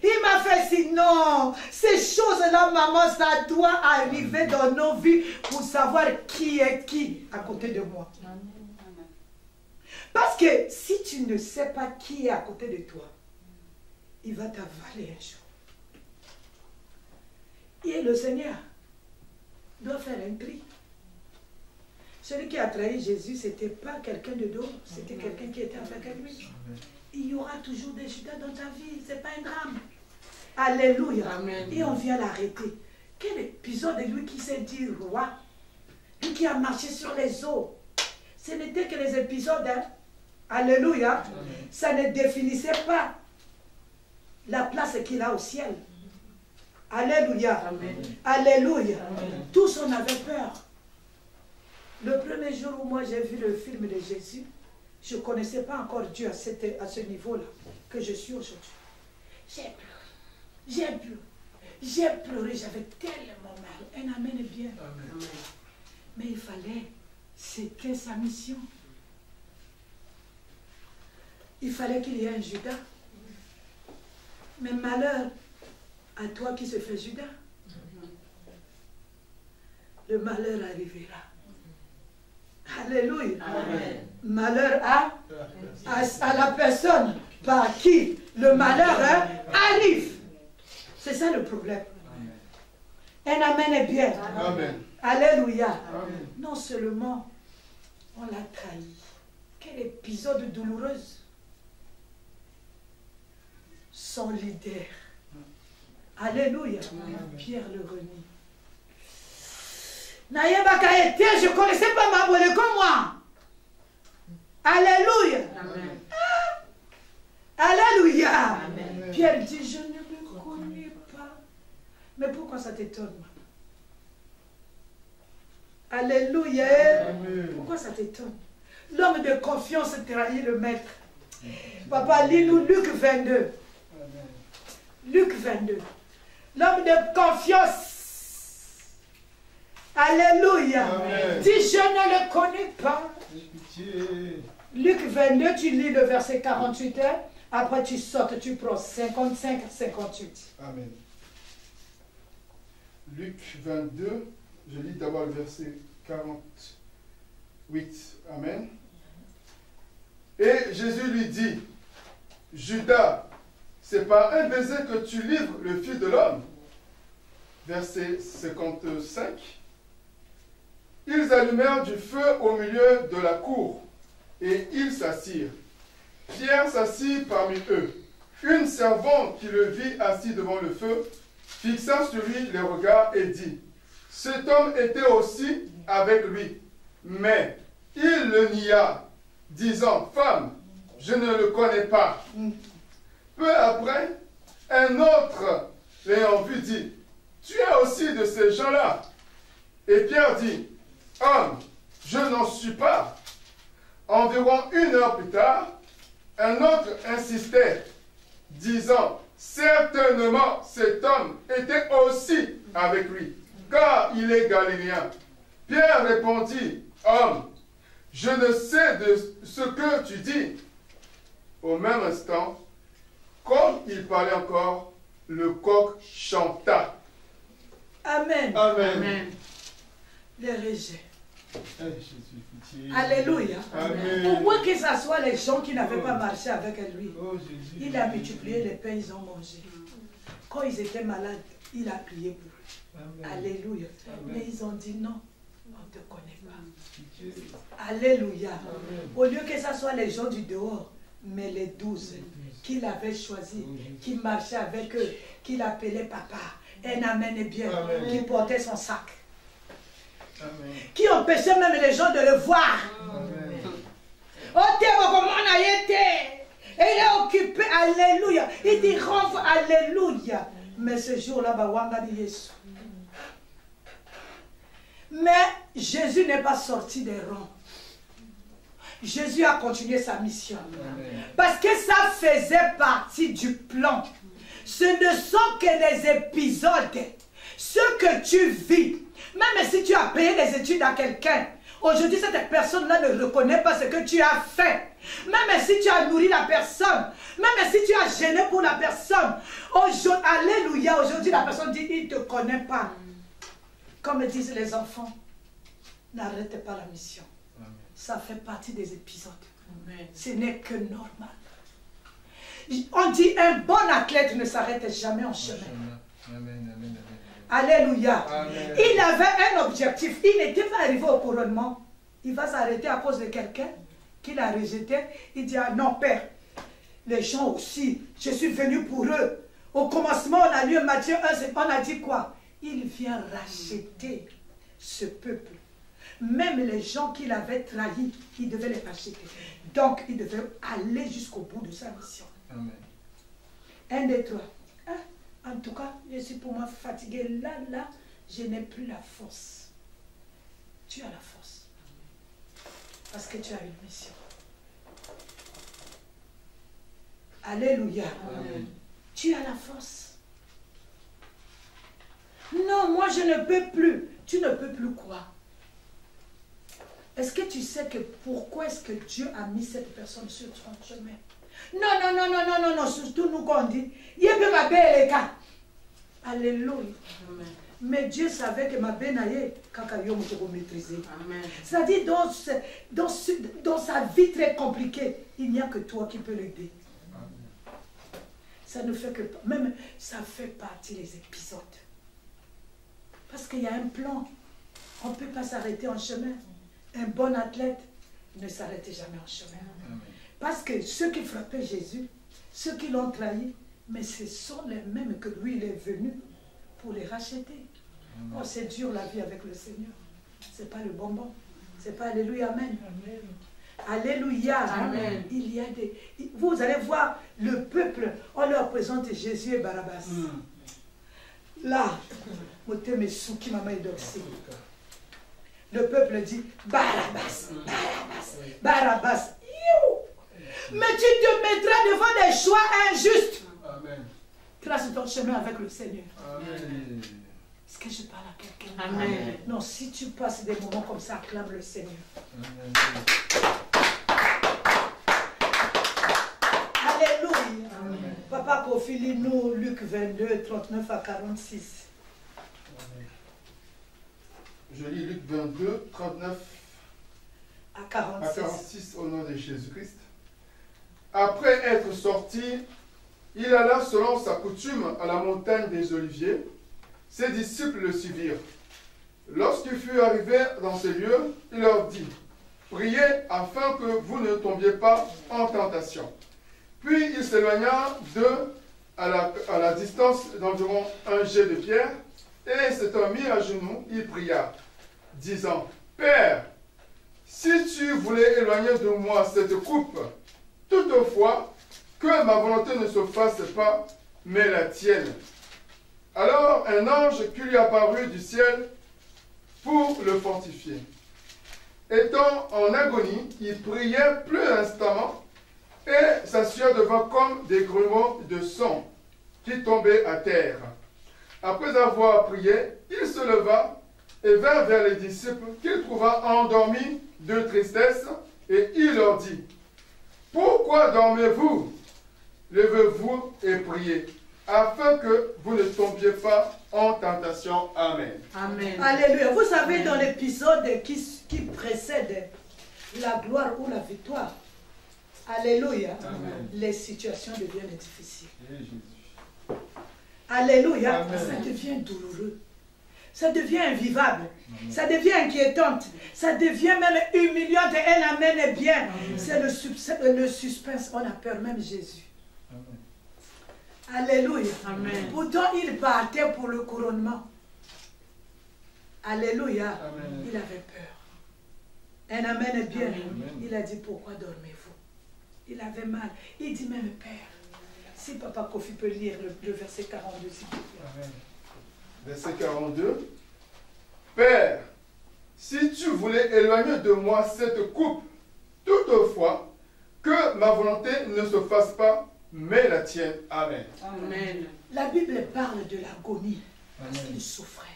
Speaker 3: Il m'a fait si non. Ces choses-là, maman, ça doit arriver dans nos vies pour savoir qui est qui à côté de moi. Parce que si tu ne sais pas qui est à côté de toi, il va t'avaler un jour. Et le Seigneur doit faire un tri. Celui qui a trahi Jésus, ce n'était pas quelqu'un de dos, c'était quelqu'un qui était avec lui. Il y aura toujours des Judas dans ta vie, ce n'est pas un drame. Alléluia.
Speaker 4: Amen.
Speaker 3: Et on vient l'arrêter. Quel épisode de lui qui s'est dit roi, lui qui a marché sur les eaux. Ce n'était que les épisodes, hein? Alléluia. Amen. Ça ne définissait pas la place qu'il a au ciel. Alléluia. Amen. Alléluia. Amen. Tous on avait peur. Le premier jour où moi j'ai vu le film de Jésus, je ne connaissais pas encore Dieu à ce niveau-là que je suis aujourd'hui. J'ai pleuré, j'avais tellement mal. Un amen est bien. Amen. Mais il fallait, c'était sa mission. Il fallait qu'il y ait un Judas. Mais malheur à toi qui se fait Judas. Le malheur arrivera. Alléluia. Amen. Malheur à la personne par qui le malheur arrive. C'est ça le problème. Amen. Un amen est bien.
Speaker 5: Amen.
Speaker 3: Alléluia.
Speaker 5: Amen.
Speaker 3: Non seulement on l'a trahi. Quel épisode douloureux. Son leader. Alléluia. Amen. Pierre le renie. Je ne connaissais pas ma bonne comme moi. Alléluia. Amen. Alléluia. Amen. Pierre dit, je ne me connais pas. Mais pourquoi ça t'étonne? Alléluia. Amen. Pourquoi ça t'étonne? L'homme de confiance trahit le maître. Papa, lis-nous Luc 22. Amen. Luc 22. L'homme de confiance. Alléluia. Amen. Dis, je ne le connais pas. Luc 22, tu lis le verset 48, après tu sautes, tu prends 55, 58.
Speaker 1: Amen. Luc 22, je lis d'abord le verset 48. Amen. Et Jésus lui dit, Judas, c'est par un baiser que tu livres le Fils de l'homme. Verset 55. Ils allumèrent du feu au milieu de la cour, et ils s'assirent. Pierre s'assit parmi eux. Une servante qui le vit assis devant le feu, fixa sur lui les regards et dit, « Cet homme était aussi avec lui. » Mais il le nia, disant, « Femme, je ne le connais pas. » Peu après, un autre, l'ayant vu, dit, « Tu es aussi de ces gens-là. » Et Pierre dit, « Homme, je n'en suis pas. » Environ 1 heure plus tard, un autre insistait, disant, « Certainement, cet homme était aussi avec lui, car il est galiléen. » Pierre répondit, « Homme, je ne sais de ce que tu dis. » Au même instant, comme il parlait encore, le coq chanta.
Speaker 3: Amen.
Speaker 5: Amen.
Speaker 4: Amen.
Speaker 3: Les rejets.
Speaker 5: Jésus,
Speaker 3: Alléluia.
Speaker 5: Amen.
Speaker 3: Pourquoi que ce soit les gens qui n'avaient pas marché avec lui?
Speaker 5: Oh, Jésus.
Speaker 3: Il a multiplié les pains, ils ont mangé. Quand ils étaient malades, Il a prié pour eux.
Speaker 5: Amen.
Speaker 3: Alléluia.
Speaker 5: Amen.
Speaker 3: Mais ils ont dit non, on ne te connaît pas. Alléluia.
Speaker 5: Amen.
Speaker 3: Au lieu que ce soit les gens du dehors, mais les 12 qu'il avait choisis, qui marchaient avec eux, qu'il appelait papa, un amen bien,
Speaker 5: Amen.
Speaker 3: qui portait son sac,
Speaker 5: Amen.
Speaker 3: qui empêchait même les gens de le voir.
Speaker 5: Amen.
Speaker 3: Oh, t'es comment on a été. Et il est occupé, alléluia. Il dit rentre, alléluia. Mais ce jour-là, Bawanga dit Yesu. Mais Jésus n'est pas sorti des rangs. Jésus a continué sa mission.
Speaker 5: Amen.
Speaker 3: Parce que ça faisait partie du plan. Ce ne sont que les épisodes. Ce que tu vis. Même si tu as payé les études à quelqu'un, aujourd'hui cette personne-là ne reconnaît pas ce que tu as fait. Même si tu as nourri la personne, même si tu as gêné pour la personne, alléluia, aujourd'hui la personne dit, il ne te connaît pas. Comme disent les enfants, n'arrête pas la mission.
Speaker 5: Amen.
Speaker 3: Ça fait partie des épisodes.
Speaker 4: Amen.
Speaker 3: Ce n'est que normal. On dit un bon athlète ne s'arrête jamais en chemin.
Speaker 5: Amen. Amen.
Speaker 3: Alléluia.
Speaker 5: Amen.
Speaker 3: Il avait un objectif. Il n'était pas arrivé au couronnement. Il va s'arrêter à cause de quelqu'un qu'il a rejeté. Il dit, ah non, Père, les gens aussi, je suis venu pour eux. Au commencement, on a lu Matthieu 1, on a dit quoi? Il vient racheter ce peuple. Même les gens qu'il avait trahis, il devait les racheter. Donc, il devait aller jusqu'au bout de sa mission.
Speaker 5: Amen.
Speaker 3: 1, 2, 3. En tout cas, je suis pour moi fatiguée. Là, je n'ai plus la force. Tu as la force. Parce que tu as une mission. Alléluia.
Speaker 5: Amen.
Speaker 3: Tu as la force. Non, moi je ne peux plus. Tu ne peux plus quoi? Est-ce que tu sais que pourquoi est-ce que Dieu a mis cette personne sur ton chemin? Non, surtout nous qu'on dit, il y a ma belle cas. Alléluia.
Speaker 4: Amen.
Speaker 3: Mais Dieu savait que ma belle naïe, kakayo me maîtriser.
Speaker 4: Amen.
Speaker 3: C'est-à-dire dans sa vie très compliquée, il n'y a que toi qui peux l'aider. Ça ne fait que, même ça fait partie des épisodes. Parce qu'il y a un plan. On ne peut pas s'arrêter en chemin. Un bon athlète ne s'arrête jamais en chemin.
Speaker 5: Amen.
Speaker 3: Parce que ceux qui frappaient Jésus, ceux qui l'ont trahi, mais ce sont les mêmes que lui, il est venu pour les racheter.
Speaker 5: Amen.
Speaker 3: Oh, c'est dur la vie avec le Seigneur. Ce n'est pas le bonbon. Ce n'est pas Alléluia, Amen. Alléluia.
Speaker 4: Amen.
Speaker 3: Il y a des... Vous allez voir le peuple, on leur présente Jésus et Barabbas. Là, le peuple dit Barabbas, Barabbas, Barabbas. Mais tu te mettras devant des choix injustes.
Speaker 5: Amen.
Speaker 3: Trace ton chemin avec le Seigneur.
Speaker 5: Amen.
Speaker 3: Est-ce que je parle à quelqu'un?
Speaker 4: Amen.
Speaker 3: Non, si tu passes des moments comme ça, acclame le Seigneur.
Speaker 5: Amen.
Speaker 3: Alléluia. Papa Kofi, lis-nous Luc 22, 39 à 46.
Speaker 1: Je lis Luc 22, 39
Speaker 3: À
Speaker 1: à
Speaker 3: 46.
Speaker 1: 46 au nom de Jésus-Christ. Après être sorti, il alla selon sa coutume à la montagne des Oliviers. Ses disciples le suivirent. Lorsqu'il fut arrivé dans ces lieux, il leur dit, « Priez afin que vous ne tombiez pas en tentation. » Puis il s'éloigna d'eux à la distance d'environ un jet de pierre, et s'étant mis à genoux, il pria, disant, « Père, si tu voulais éloigner de moi cette coupe, toutefois, que ma volonté ne se fasse pas, mais la tienne. » Alors un ange qui lui apparut du ciel pour le fortifier. Étant en agonie, il priait plus instamment, et sa sueur devint comme des grumeaux de sang qui tombaient à terre. Après avoir prié, il se leva et vint vers les disciples qu'il trouva endormis de tristesse, et il leur dit, « Pourquoi dormez-vous? Levez-vous et priez, afin que vous ne tombiez pas en tentation. » Amen.
Speaker 4: Amen.
Speaker 3: Alléluia. Vous savez, dans l'épisode qui précède la gloire ou la victoire, Alléluia,
Speaker 5: Amen.
Speaker 3: les situations deviennent difficiles.
Speaker 5: Et Jésus.
Speaker 3: Alléluia.
Speaker 5: Amen.
Speaker 3: Ça devient douloureux. Ça devient invivable. Ça devient inquiétante. Ça devient même humiliante. Et un amen est bien. C'est le suspense. On a peur, même Jésus. Alléluia.
Speaker 4: Amen.
Speaker 3: Pourtant, il partait pour le couronnement. Alléluia.
Speaker 5: Amen.
Speaker 3: Il avait peur. Un amen est bien.
Speaker 4: Amen.
Speaker 3: Il a dit, pourquoi dormez-vous? Il avait mal. Il dit même, Père, si Papa Kofi peut lire le verset 42, s'il vous plaît.
Speaker 5: Amen.
Speaker 1: Verset 42. Père, si tu voulais éloigner de moi cette coupe, toutefois, que ma volonté ne se fasse pas, mais la tienne. Amen.
Speaker 4: Amen.
Speaker 3: La Bible parle de l'agonie parce
Speaker 5: Amen.
Speaker 3: qu'il souffrait.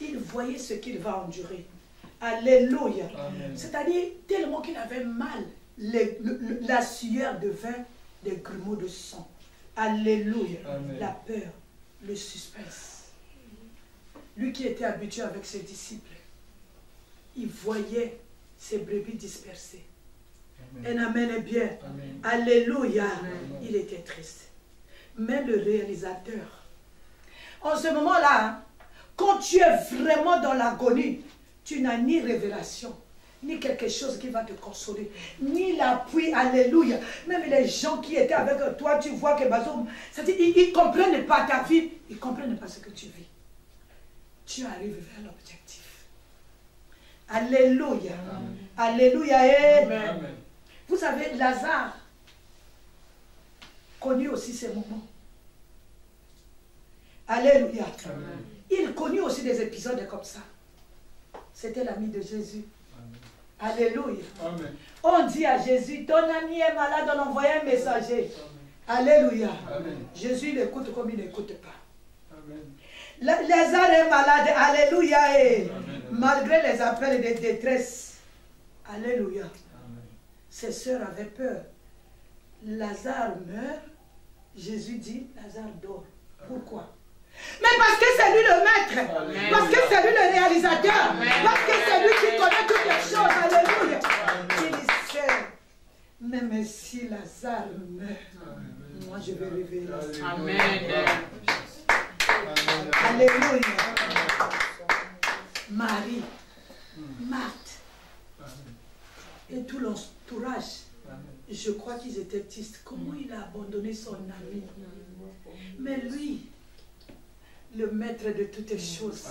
Speaker 3: Il voyait ce qu'il va endurer. Alléluia.
Speaker 5: Amen.
Speaker 3: C'est-à-dire tellement qu'il avait mal, la sueur devint des grumeaux de sang. Alléluia.
Speaker 5: Amen.
Speaker 3: La peur, le suspense. Lui qui était habitué avec ses disciples, il voyait ses brebis dispersées.
Speaker 5: Amen.
Speaker 3: Un amen est bien.
Speaker 5: Amen.
Speaker 3: Alléluia.
Speaker 5: Amen.
Speaker 3: Il était triste. Mais le réalisateur, en ce moment-là, hein, quand tu es vraiment dans l'agonie, tu n'as ni révélation, ni quelque chose qui va te consoler, ni l'appui. Alléluia. Même les gens qui étaient avec toi, tu vois que Bazoum, c'est-à-dire, ils ne comprennent pas ta vie, ils ne comprennent pas ce que tu vis. Tu arrives vers l'objectif. Alléluia.
Speaker 5: Amen.
Speaker 3: Alléluia. Et
Speaker 5: Amen.
Speaker 3: vous savez, Lazare connut aussi ces moments. Alléluia.
Speaker 5: Amen.
Speaker 3: Il connut aussi des épisodes comme ça. C'était l'ami de Jésus. Alléluia.
Speaker 5: Amen.
Speaker 3: On dit à Jésus, ton ami est malade, on envoie un messager. Alléluia.
Speaker 5: Amen.
Speaker 3: Jésus l'écoute comme il n'écoute pas.
Speaker 5: Amen.
Speaker 3: Lazare est malade. Alléluia. Et
Speaker 5: Amen.
Speaker 3: malgré les appels de détresse. Alléluia.
Speaker 5: Amen.
Speaker 3: Ses sœurs avaient peur. Lazare meurt. Jésus dit, Lazare dort. Pourquoi? Mais parce que c'est lui le maître.
Speaker 5: Amen.
Speaker 3: Parce que c'est lui le réalisateur.
Speaker 4: Amen.
Speaker 3: Parce que c'est lui qui connaît toutes les choses. Alléluia. Il sait. Même si Lazare meurt, moi je vais réveiller Lazare.
Speaker 4: Amen.
Speaker 3: Alléluia. Marie, Marthe et tout l'entourage, je crois qu'ils étaient tristes. Comment il a abandonné son ami? Mais lui, le maître de toutes les choses,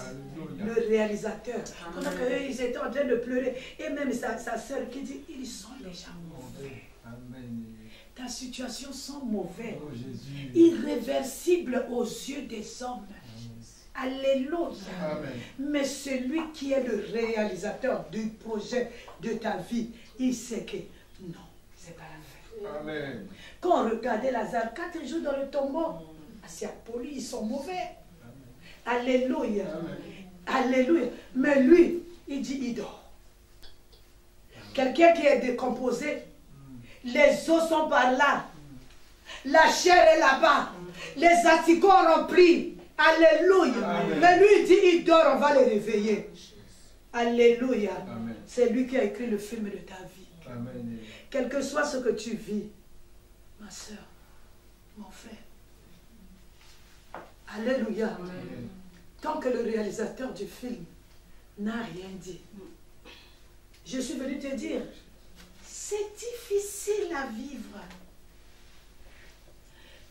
Speaker 3: le réalisateur, pendant qu'eux, ils étaient en train de pleurer, et même sa sœur qui dit, ils sont déjà mauvais.
Speaker 5: Amen.
Speaker 3: Ta situation sent mauvais,
Speaker 5: Oh Jésus.
Speaker 3: irréversible aux yeux des hommes. Alléluia.
Speaker 5: Amen.
Speaker 3: Mais celui qui est le réalisateur du projet de ta vie, il sait que non, c'est pas la fin.
Speaker 5: Amen.
Speaker 3: Quand on regardait Lazare, 4 jours dans le tombeau, c'est poli, ils sont mauvais. Alléluia.
Speaker 5: Amen.
Speaker 3: Alléluia. Mais lui, il dit, il dort. Quelqu'un qui est décomposé, les os sont par là, la chair est là-bas, les asticots remplis. Alléluia.
Speaker 5: Amen.
Speaker 3: Mais lui, il dit, il dort, on va le réveiller. Alléluia.
Speaker 5: Amen.
Speaker 3: C'est lui qui a écrit le film de ta vie.
Speaker 5: Amen.
Speaker 3: Quel que soit ce que tu vis, ma soeur, mon frère. Alléluia.
Speaker 5: Amen.
Speaker 3: Tant que le réalisateur du film n'a rien dit, je suis venu te dire, c'est difficile à vivre.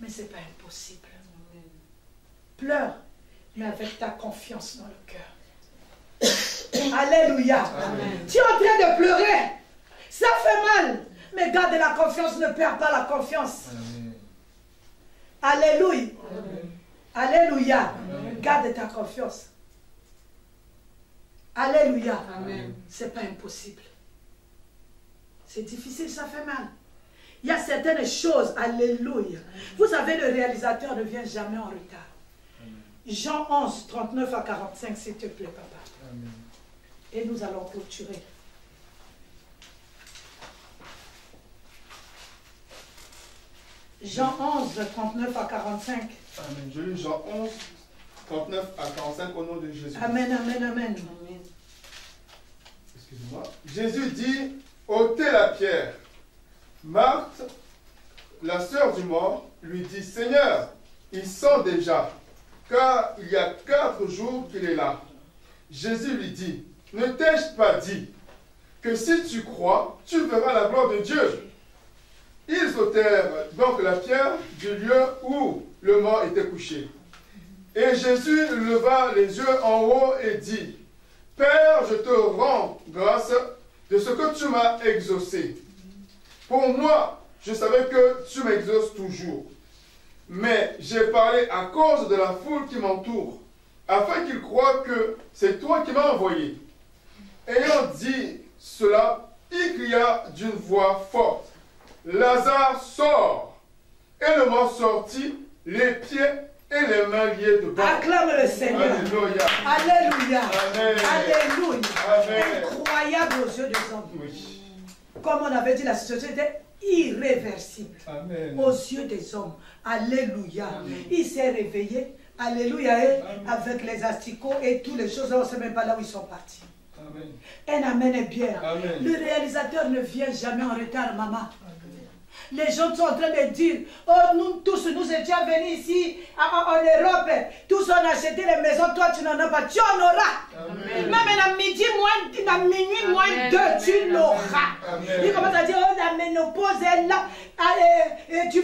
Speaker 3: Mais ce n'est pas impossible. Pleure, mais avec ta confiance dans le cœur. Alléluia.
Speaker 5: Amen.
Speaker 3: Tu es en train de pleurer. Ça fait mal. Mais garde la confiance, ne perds pas la confiance.
Speaker 5: Amen.
Speaker 3: Alléluia.
Speaker 5: Amen.
Speaker 3: Alléluia.
Speaker 5: Amen.
Speaker 3: Garde ta confiance. Alléluia.
Speaker 4: Amen.
Speaker 3: C'est pas impossible. C'est difficile, ça fait mal. Il y a certaines choses, alléluia. Vous savez, le réalisateur ne vient jamais en retard. Jean 11, 39 à 45, s'il te plaît, papa.
Speaker 5: Amen.
Speaker 3: Et nous allons clôturer. Jean 11, 39 à 45.
Speaker 1: Amen. Je lis Jean 11, 39 à 45 au nom de Jésus.
Speaker 3: Amen, amen, amen.
Speaker 1: Excusez-moi. Jésus dit, ôtez la pierre. Marthe, la sœur du mort, lui dit, Seigneur, il sent déjà, car il y a 4 jours qu'il est là. Jésus lui dit, ne t'ai-je pas dit que si tu crois, tu verras la gloire de Dieu? Ils ôtèrent donc la pierre du lieu où le mort était couché. Et Jésus leva les yeux en haut et dit, Père, je te rends grâce de ce que tu m'as exaucé. Pour moi, je savais que tu m'exauces toujours. Mais j'ai parlé à cause de la foule qui m'entoure, afin qu'ils croient que c'est toi qui m'as envoyé. Ayant dit cela, il cria d'une voix forte, Lazare sort. Et le mort sortit, les pieds et les mains liés de bord.
Speaker 3: Acclame le Seigneur.
Speaker 1: Alléluia.
Speaker 3: Alléluia.
Speaker 1: Amen.
Speaker 3: Alléluia.
Speaker 1: Amen.
Speaker 3: Incroyable aux yeux des hommes.
Speaker 1: Oui.
Speaker 3: Comme on avait dit, la situation était irréversible.
Speaker 5: Amen.
Speaker 3: Aux yeux des hommes. Alléluia.
Speaker 4: Amen.
Speaker 3: Il s'est réveillé. Alléluia. Et avec les asticots et toutes les choses, là, on ne sait même pas là où ils sont partis.
Speaker 5: Amen.
Speaker 3: Un amen est bien.
Speaker 5: Amen.
Speaker 3: Le réalisateur ne vient jamais en retard, maman. Les gens sont en train de dire, oh, nous tous, nous étions venus ici en Europe, tous on a acheté les maisons, toi tu n'en as pas, tu en auras.
Speaker 5: Amen.
Speaker 3: Même à minuit moins
Speaker 4: Amen.
Speaker 3: 2, tu
Speaker 4: Amen.
Speaker 3: l'auras.
Speaker 5: Amen.
Speaker 3: Il commence à dire, oh, la ménopause est là, et tu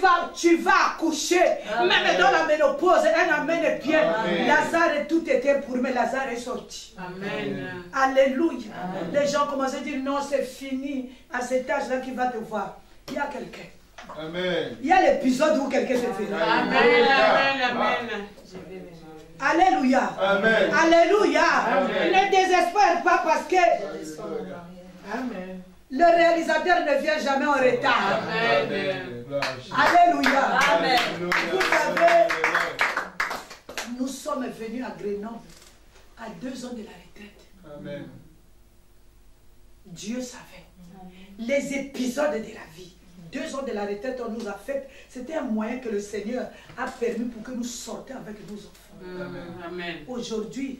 Speaker 3: vas accoucher.
Speaker 4: Amen.
Speaker 3: Même dans la ménopause, un amen est bien.
Speaker 5: Amen.
Speaker 3: Lazare, tout était pour mais Lazare est sorti.
Speaker 4: Amen.
Speaker 3: Alléluia.
Speaker 4: Amen.
Speaker 3: Les gens commencent à dire, non, c'est fini. À cet âge-là, qui va te voir? Il y a quelqu'un.
Speaker 5: Amen.
Speaker 3: Il y a l'épisode où quelqu'un s'est fait.
Speaker 4: Amen. Amen. Amen.
Speaker 3: Alléluia.
Speaker 5: Amen.
Speaker 3: Alléluia.
Speaker 5: Amen.
Speaker 3: Ne désespère pas parce que
Speaker 4: Amen.
Speaker 3: le réalisateur ne vient jamais en retard.
Speaker 4: Amen.
Speaker 3: Alléluia.
Speaker 4: Amen.
Speaker 3: Vous savez, nous sommes venus à Grenoble à 2 ans de la retraite.
Speaker 5: Amen.
Speaker 3: Dieu savait. Les épisodes de la vie. 2 ans de la retraite, on nous a fait. C'était un moyen que le Seigneur a permis pour que nous sortions avec nos enfants.
Speaker 4: Amen.
Speaker 3: Aujourd'hui,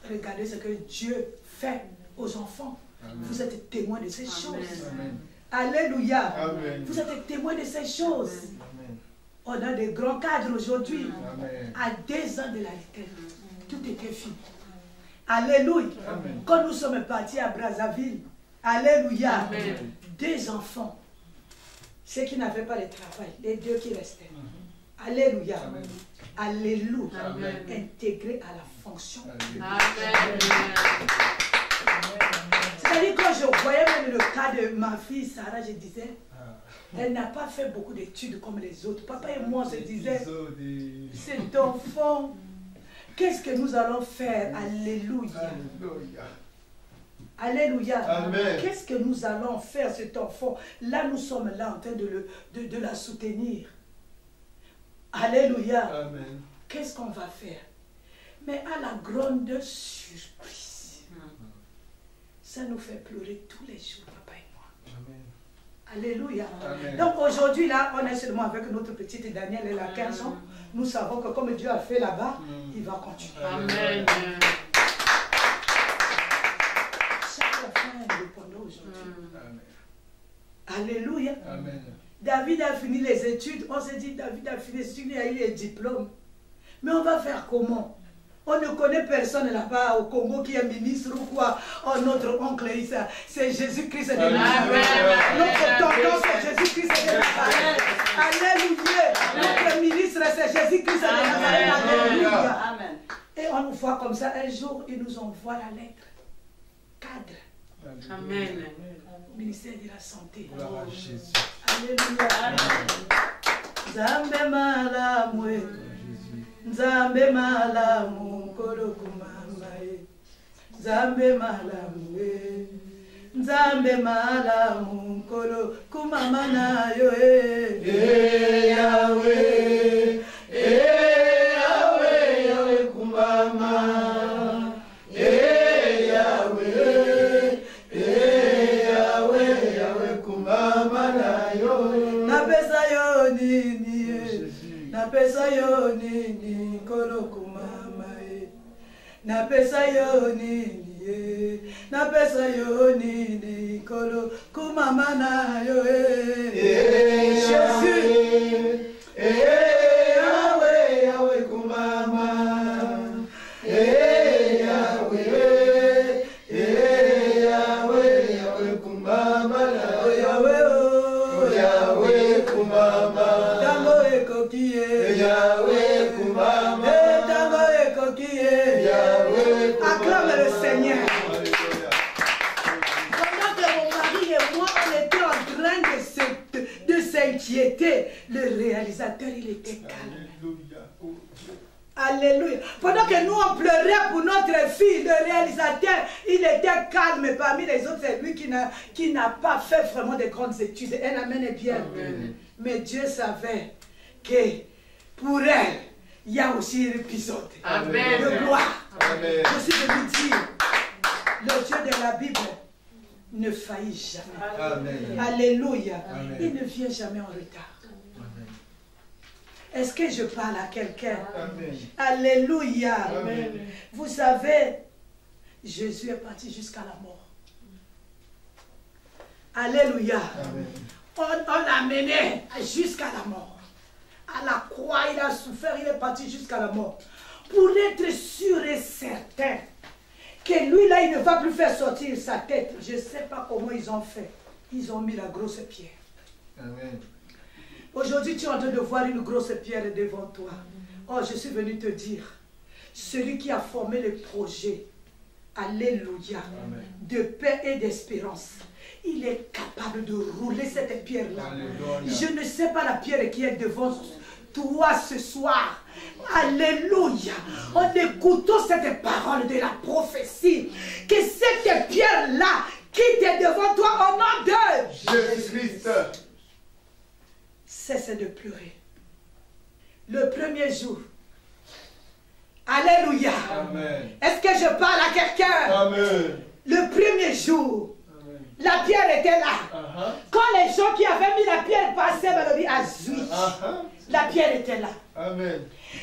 Speaker 3: regardez ce que Dieu fait aux enfants.
Speaker 5: Amen.
Speaker 3: Vous êtes témoins de ces
Speaker 4: Amen.
Speaker 3: choses.
Speaker 5: Amen.
Speaker 3: Alléluia.
Speaker 5: Amen.
Speaker 3: Vous êtes témoins de ces choses.
Speaker 5: Amen.
Speaker 3: On a des grands cadres aujourd'hui.
Speaker 5: Amen.
Speaker 3: À 2 ans de la retraite, tout était fini. Alléluia.
Speaker 5: Amen.
Speaker 3: Quand nous sommes partis à Brazzaville, alléluia,
Speaker 4: Amen.
Speaker 3: 2 enfants, ceux qui n'avaient pas de travail, les 2 qui restaient. Alléluia.
Speaker 5: Amen.
Speaker 3: Alléluia.
Speaker 4: Amen.
Speaker 3: Intégrés à la fonction.
Speaker 4: Amen.
Speaker 3: C'est-à-dire quand je voyais même le cas de ma fille Sarah, je disais, elle n'a pas fait beaucoup d'études comme les autres. Papa et moi, on se disait, cet enfant, qu'est-ce que nous allons faire? Alléluia.
Speaker 5: Alléluia.
Speaker 3: Alléluia.
Speaker 5: Amen.
Speaker 3: Qu'est-ce que nous allons faire, cet enfant? Là, nous sommes là en train de la soutenir. Alléluia.
Speaker 5: Amen.
Speaker 3: Qu'est-ce qu'on va faire? Mais à la grande surprise, ça nous fait pleurer tous les jours, papa et moi.
Speaker 5: Amen.
Speaker 3: Alléluia.
Speaker 5: Amen.
Speaker 3: Donc aujourd'hui, là, on est seulement avec notre petite Danielle, elle a 15 ans. Nous savons que comme Dieu a fait là-bas, il va continuer.
Speaker 4: Amen.
Speaker 3: Chaque enfant est indépendant aujourd'hui.
Speaker 5: Amen.
Speaker 3: Alléluia.
Speaker 5: Amen.
Speaker 3: David a fini les études. On s'est dit, David a fini les études, il a eu les diplômes. Mais on va faire comment? On ne connaît personne là-bas au Congo qui est ministre ou quoi. Oh, notre oncle Issa, c'est Jésus-Christ de Nazareth. Notre tonton, c'est Jésus-Christ de Nazareth. Alléluia. Notre ministre, c'est Jésus-Christ de Nazareth. Alléluia.
Speaker 4: Amen.
Speaker 3: Et on nous voit comme ça. Un jour, il nous envoie la lettre. Cadre.
Speaker 4: Amen.
Speaker 3: Ministère de la Santé.
Speaker 5: Gloire à Jésus.
Speaker 3: Alléluia. Zambe malamwe. Zambe malamu nkolo kumamae. Zambe malamu. Zambe malamu nkolo kumama nayo
Speaker 5: Yahweh, Yahweh, Yahweh kumama. Yahweh, Yahweh, Yahweh kumama nayo.
Speaker 3: Napesa yo nini napesa yo nini nkolo kumamae. Napesa yo nini napesa yo nini nkolo kumama nayo Jésus.
Speaker 5: Yahweh, Yahweh kumama.
Speaker 3: Seigneur.
Speaker 5: Alléluia.
Speaker 3: Pendant que mon mari et moi, on était en train de s'inquiéter, le réalisateur, il était calme.
Speaker 5: Alléluia. Oh Dieu.
Speaker 3: Alléluia. Pendant que nous, on pleurait pour notre fille, le réalisateur, il était calme. Et parmi les autres, c'est lui qui n'a pas fait vraiment de grandes études. Elle amène bien.
Speaker 5: Amen.
Speaker 3: Mais Dieu savait que pour elle, il y a aussi un épisode
Speaker 4: Amen.
Speaker 3: de gloire.
Speaker 5: Amen.
Speaker 3: Je suis venu dire, le Dieu de la Bible ne faillit jamais.
Speaker 5: Amen.
Speaker 3: Alléluia.
Speaker 5: Amen.
Speaker 3: Il ne vient jamais en retard. Est-ce que je parle à quelqu'un?
Speaker 5: Amen.
Speaker 3: Alléluia.
Speaker 5: Amen.
Speaker 3: Vous savez, Jésus est parti jusqu'à la mort. Alléluia.
Speaker 5: Amen.
Speaker 3: On l'a mené jusqu'à la mort. À la croix, il a souffert, il est parti jusqu'à la mort. Pour être sûr et certain que lui, là, il ne va plus faire sortir sa tête. Je ne sais pas comment ils ont fait. Ils ont mis la grosse pierre.
Speaker 5: Amen.
Speaker 3: Aujourd'hui, tu es en train de voir une grosse pierre devant toi. Oh, je suis venu te dire, celui qui a formé le projet, alléluia,
Speaker 5: Amen.
Speaker 3: de paix et d'espérance, il est capable de rouler cette pierre-là.
Speaker 5: Alléluia.
Speaker 3: Je ne sais pas la pierre qui est devant toi ce soir. Alléluia. En écoutant cette parole de la prophétie, que cette pierre-là qui est devant toi au nom de
Speaker 1: Jésus-Christ.
Speaker 3: cesse de pleurer. Le premier jour. Alléluia.
Speaker 5: Amen.
Speaker 3: Est-ce que je parle à quelqu'un?
Speaker 5: Amen.
Speaker 3: Le premier jour,
Speaker 5: Amen.
Speaker 3: la pierre était là.
Speaker 5: Aha.
Speaker 3: Quand les gens qui avaient mis la pierre passaient, Mélodie a zui.
Speaker 5: Aha.
Speaker 3: La pierre était là.
Speaker 5: Amen.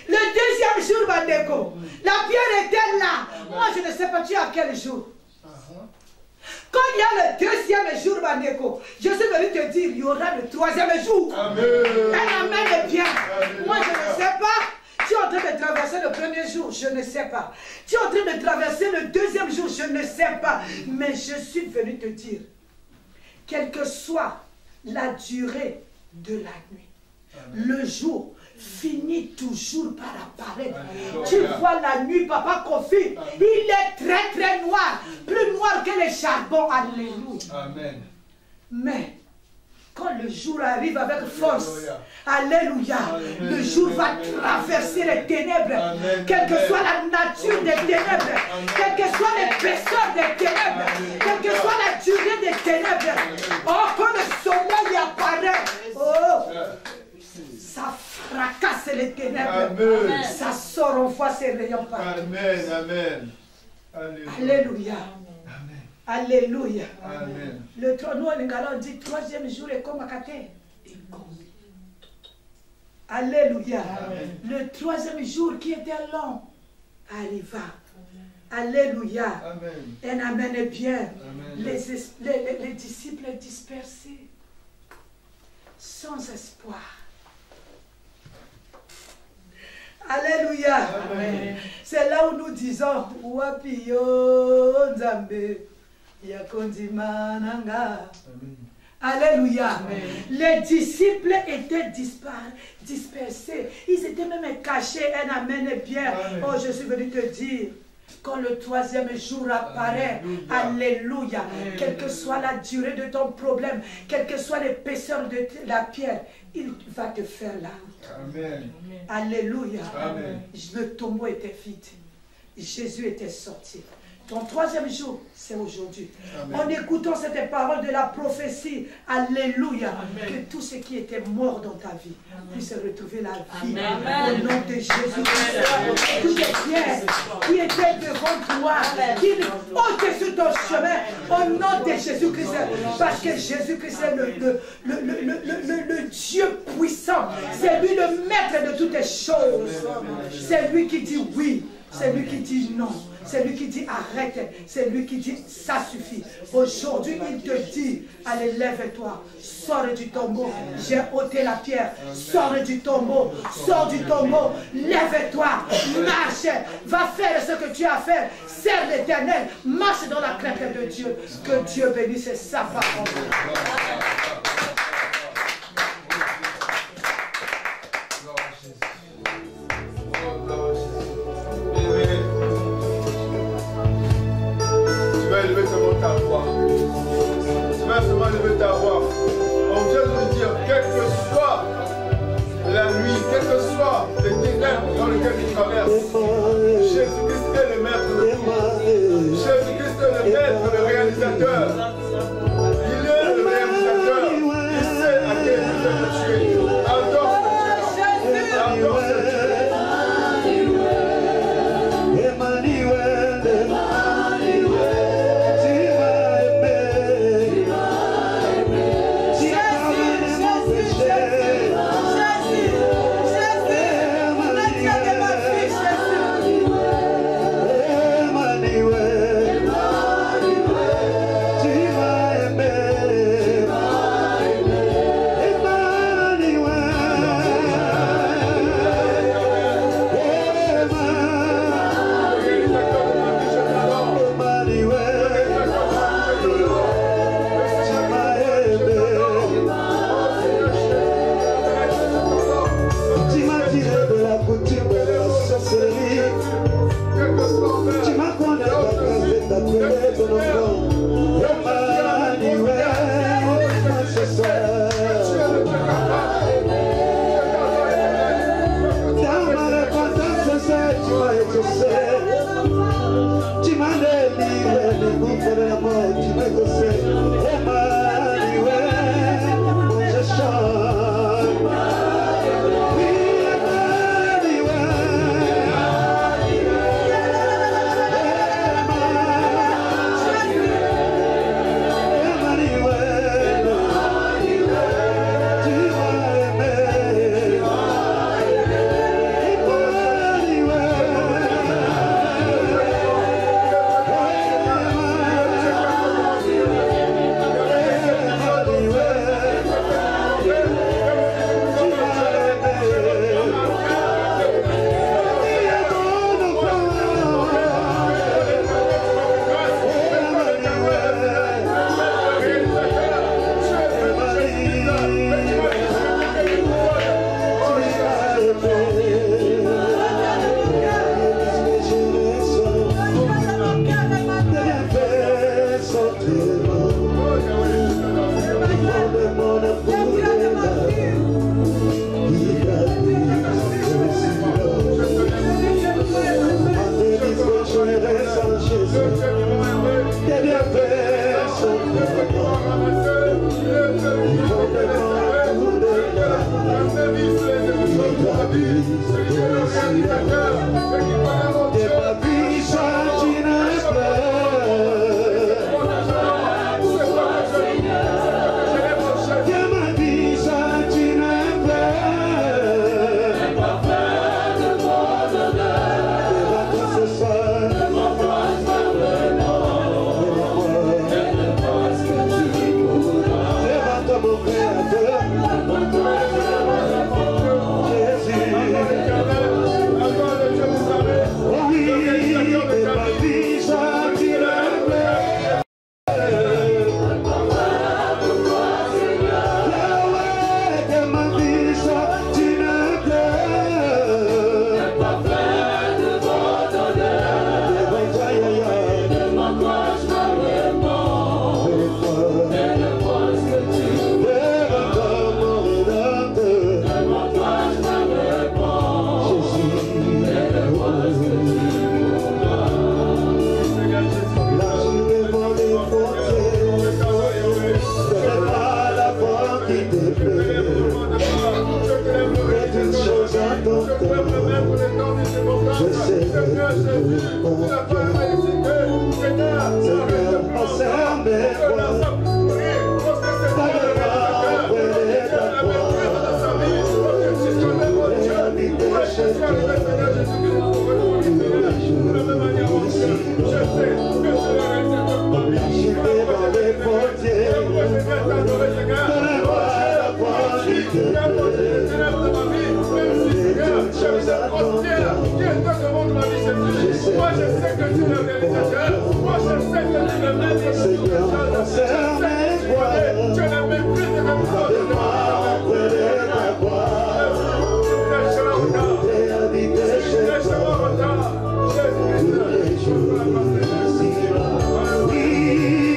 Speaker 3: Le deuxième jour, Bandeko, la pierre était là. Moi, je ne sais pas, tu es à quel jour?
Speaker 5: Aha.
Speaker 3: Quand il y a le deuxième jour, Bandeko, je suis venu te dire, il y aura le troisième jour.
Speaker 5: Amen.
Speaker 3: Un amen est bien. Moi, je ne sais pas. Tu es en train de traverser le premier jour, je ne sais pas. Tu es en train de traverser le deuxième jour, je ne sais pas. Mais je suis venu te dire, quelle que soit la durée de la nuit, le jour finit toujours par apparaître.
Speaker 5: Alléluia.
Speaker 3: Tu vois la nuit, Papa Kofi, il est très très noir, plus noir que les charbons. Alléluia.
Speaker 5: Amen.
Speaker 3: Mais quand le jour arrive avec force, alléluia, le jour va traverser les ténèbres,
Speaker 5: Amen.
Speaker 3: quelle que soit la nature des ténèbres, quelle que soit l'épaisseur des ténèbres, quelle que soit la durée des ténèbres. Oh, quand le soleil apparaît, oh, ça fracasse les ténèbres,
Speaker 5: Amen.
Speaker 3: ça sort, on voit ses rayons partout.
Speaker 5: Amen. Amen. Alléluia.
Speaker 3: Alléluia.
Speaker 5: Amen.
Speaker 3: Alléluia.
Speaker 5: Amen.
Speaker 3: Nous, en Lingala, on dit troisième jour est comme à Kate. Alléluia.
Speaker 5: Amen.
Speaker 3: Le troisième jour qui était long arriva. Alléluia.
Speaker 5: Amen.
Speaker 3: Un amen est bien.
Speaker 5: Amen.
Speaker 3: Les disciples dispersés, sans espoir. Alléluia.
Speaker 5: Amen.
Speaker 3: C'est là où nous disons Wapio Nzambe Yakondi Mananga.
Speaker 5: Amen.
Speaker 3: Alléluia. Les disciples étaient dispersés. Ils étaient même cachés. Un amen est bien.
Speaker 5: Amen.
Speaker 3: Oh, je suis venu te dire. Quand le troisième jour apparaît, alléluia, quelle que soit la durée de ton problème, quelle que soit l'épaisseur de la pierre, il va te faire la route.
Speaker 5: Amen.
Speaker 3: Alléluia.
Speaker 5: Amen.
Speaker 3: Le tombeau était vide. Jésus était sorti. Ton troisième jour, c'est aujourd'hui.
Speaker 5: Amen.
Speaker 3: En écoutant cette parole de la prophétie, alléluia, que tout ce qui était mort dans ta vie puisse retrouver la vie.
Speaker 4: Amen.
Speaker 3: Au nom de Jésus-Christ. Toutes les pierres qui étaient devant toi, qui ôtent sur ton chemin, au nom de Jésus-Christ. Parce que Jésus-Christ est le Dieu puissant. C'est lui le maître de toutes les choses. C'est lui qui dit oui. C'est lui qui dit non. C'est lui qui dit arrête. C'est lui qui dit ça suffit. Aujourd'hui, il te dit, allez, lève-toi. Sors du tombeau. J'ai ôté la pierre. Sors du tombeau. Sors du tombeau. Lève-toi. Marche. Va faire ce que tu as à faire. Serre l'Éternel. Marche dans la crainte de Dieu. Que Dieu bénisse sa parole.
Speaker 1: simplement lever ta voix. On vient de nous dire, quelle que soit la nuit, quel que soit les ténèbres dans lesquelles tu traverses, Jésus-Christ est le maître de tout. Jésus-Christ est le maître, le réalisateur. Il est le réalisateur. Il sait à quel but te tuer. Adore ce Dieu. Adore ce Dieu.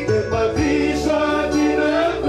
Speaker 2: Que ma vie soit une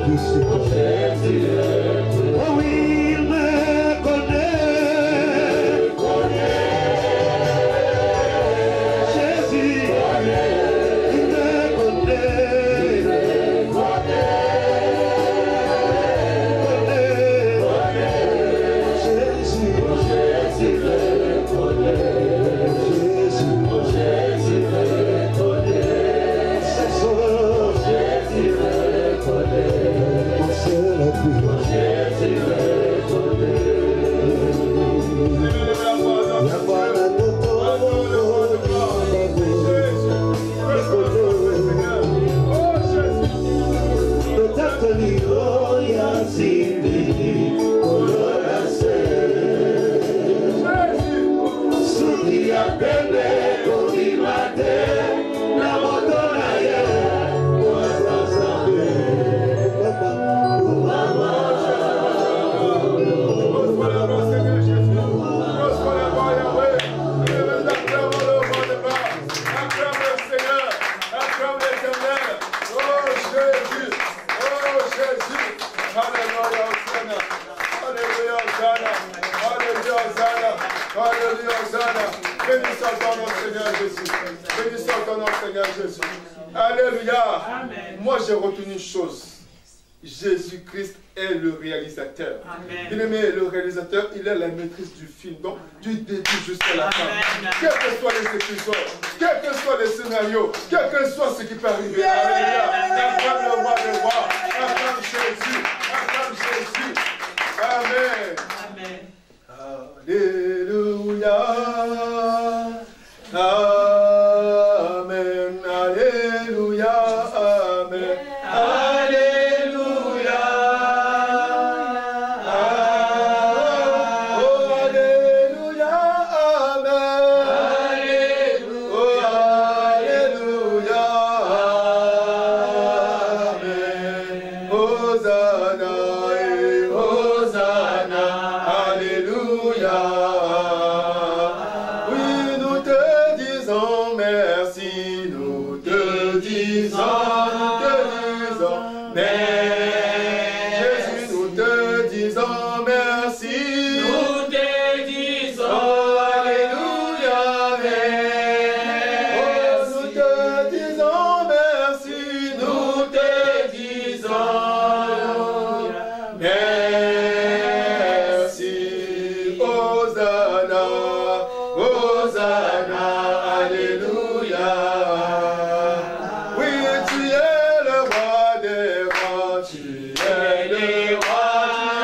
Speaker 2: qui se connaît. Oh oui, il me connaît. Jésus, il me
Speaker 1: Alléluia. Moi j'ai retenu une chose. Jésus-Christ est le réalisateur. Bien-aimé, le réalisateur, il est la maîtrise du film. Donc, du début jusqu'à la fin. Quels que soient les épisodes, quels que soient les scénarios, quel que soit ce qui peut arriver. Alléluia. Acclame le roi des rois. Acclame Jésus. Acclame Jésus. Amen. Alléluia. Amen. Alléluia. Amen. Alléluia. Oh, Alléluia. Amen. Alléluia. Alléluia. Amen. Hosanna et Hosanna. Alléluia. Oui, nous te disons merci, nous te disons merci. Jésus, nous te disons merci. Nous te disons Alléluia. Oh, nous te disons merci. Nous te disons merci. Hosanna, Hosanna, Alléluia. Oui, tu es le roi des rois, tu es le roi,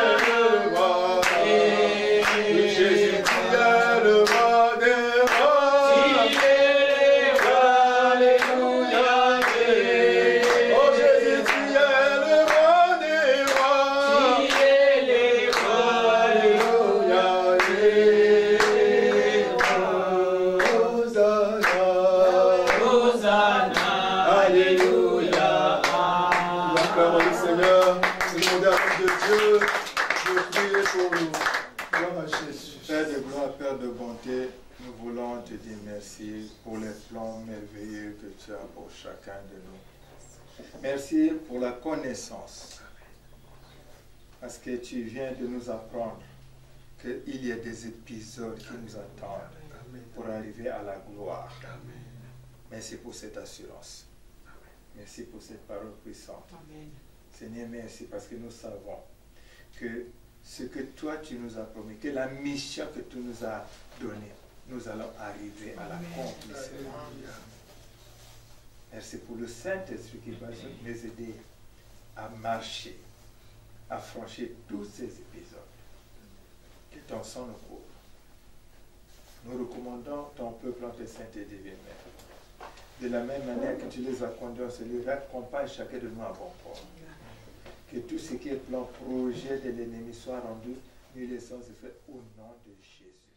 Speaker 1: tu es le roi. Oui, Jésus, tu es le roi des rois. Tu es le roi, Alléluia. Oh Jésus, tu es le roi des rois. Tu es le roi, Alléluia. Hosanna, Alléluia. Acclamons le Seigneur, demandez à l'homme de Dieu de prier pour nous. Gloire à Jésus.
Speaker 5: Père de gloire, Père de bonté, nous voulons te dire merci pour les plans merveilleux que tu as pour chacun de nous. Merci pour la connaissance, parce que tu viens de nous apprendre qu'il y a des épisodes qui nous attendent pour arriver à la gloire. Merci pour cette assurance. Merci pour cette parole puissante. Seigneur, merci parce que nous savons que ce que toi tu nous as promis, que la mission que tu nous as donnée, nous allons arriver à l'accomplissement. Merci pour le Saint-Esprit qui va nous aider à marcher, à franchir tous ces épisodes. Que ton sang nous couvre. Nous recommandons ton peuple en tes saintes et divines mains. De la même manière que tu les as conduits en ce lieu, accompagne chacun de nous à bon port. Que tout ce qui est plan, projet de l'ennemi soit rendu, nous laissons se faire au nom de Jésus.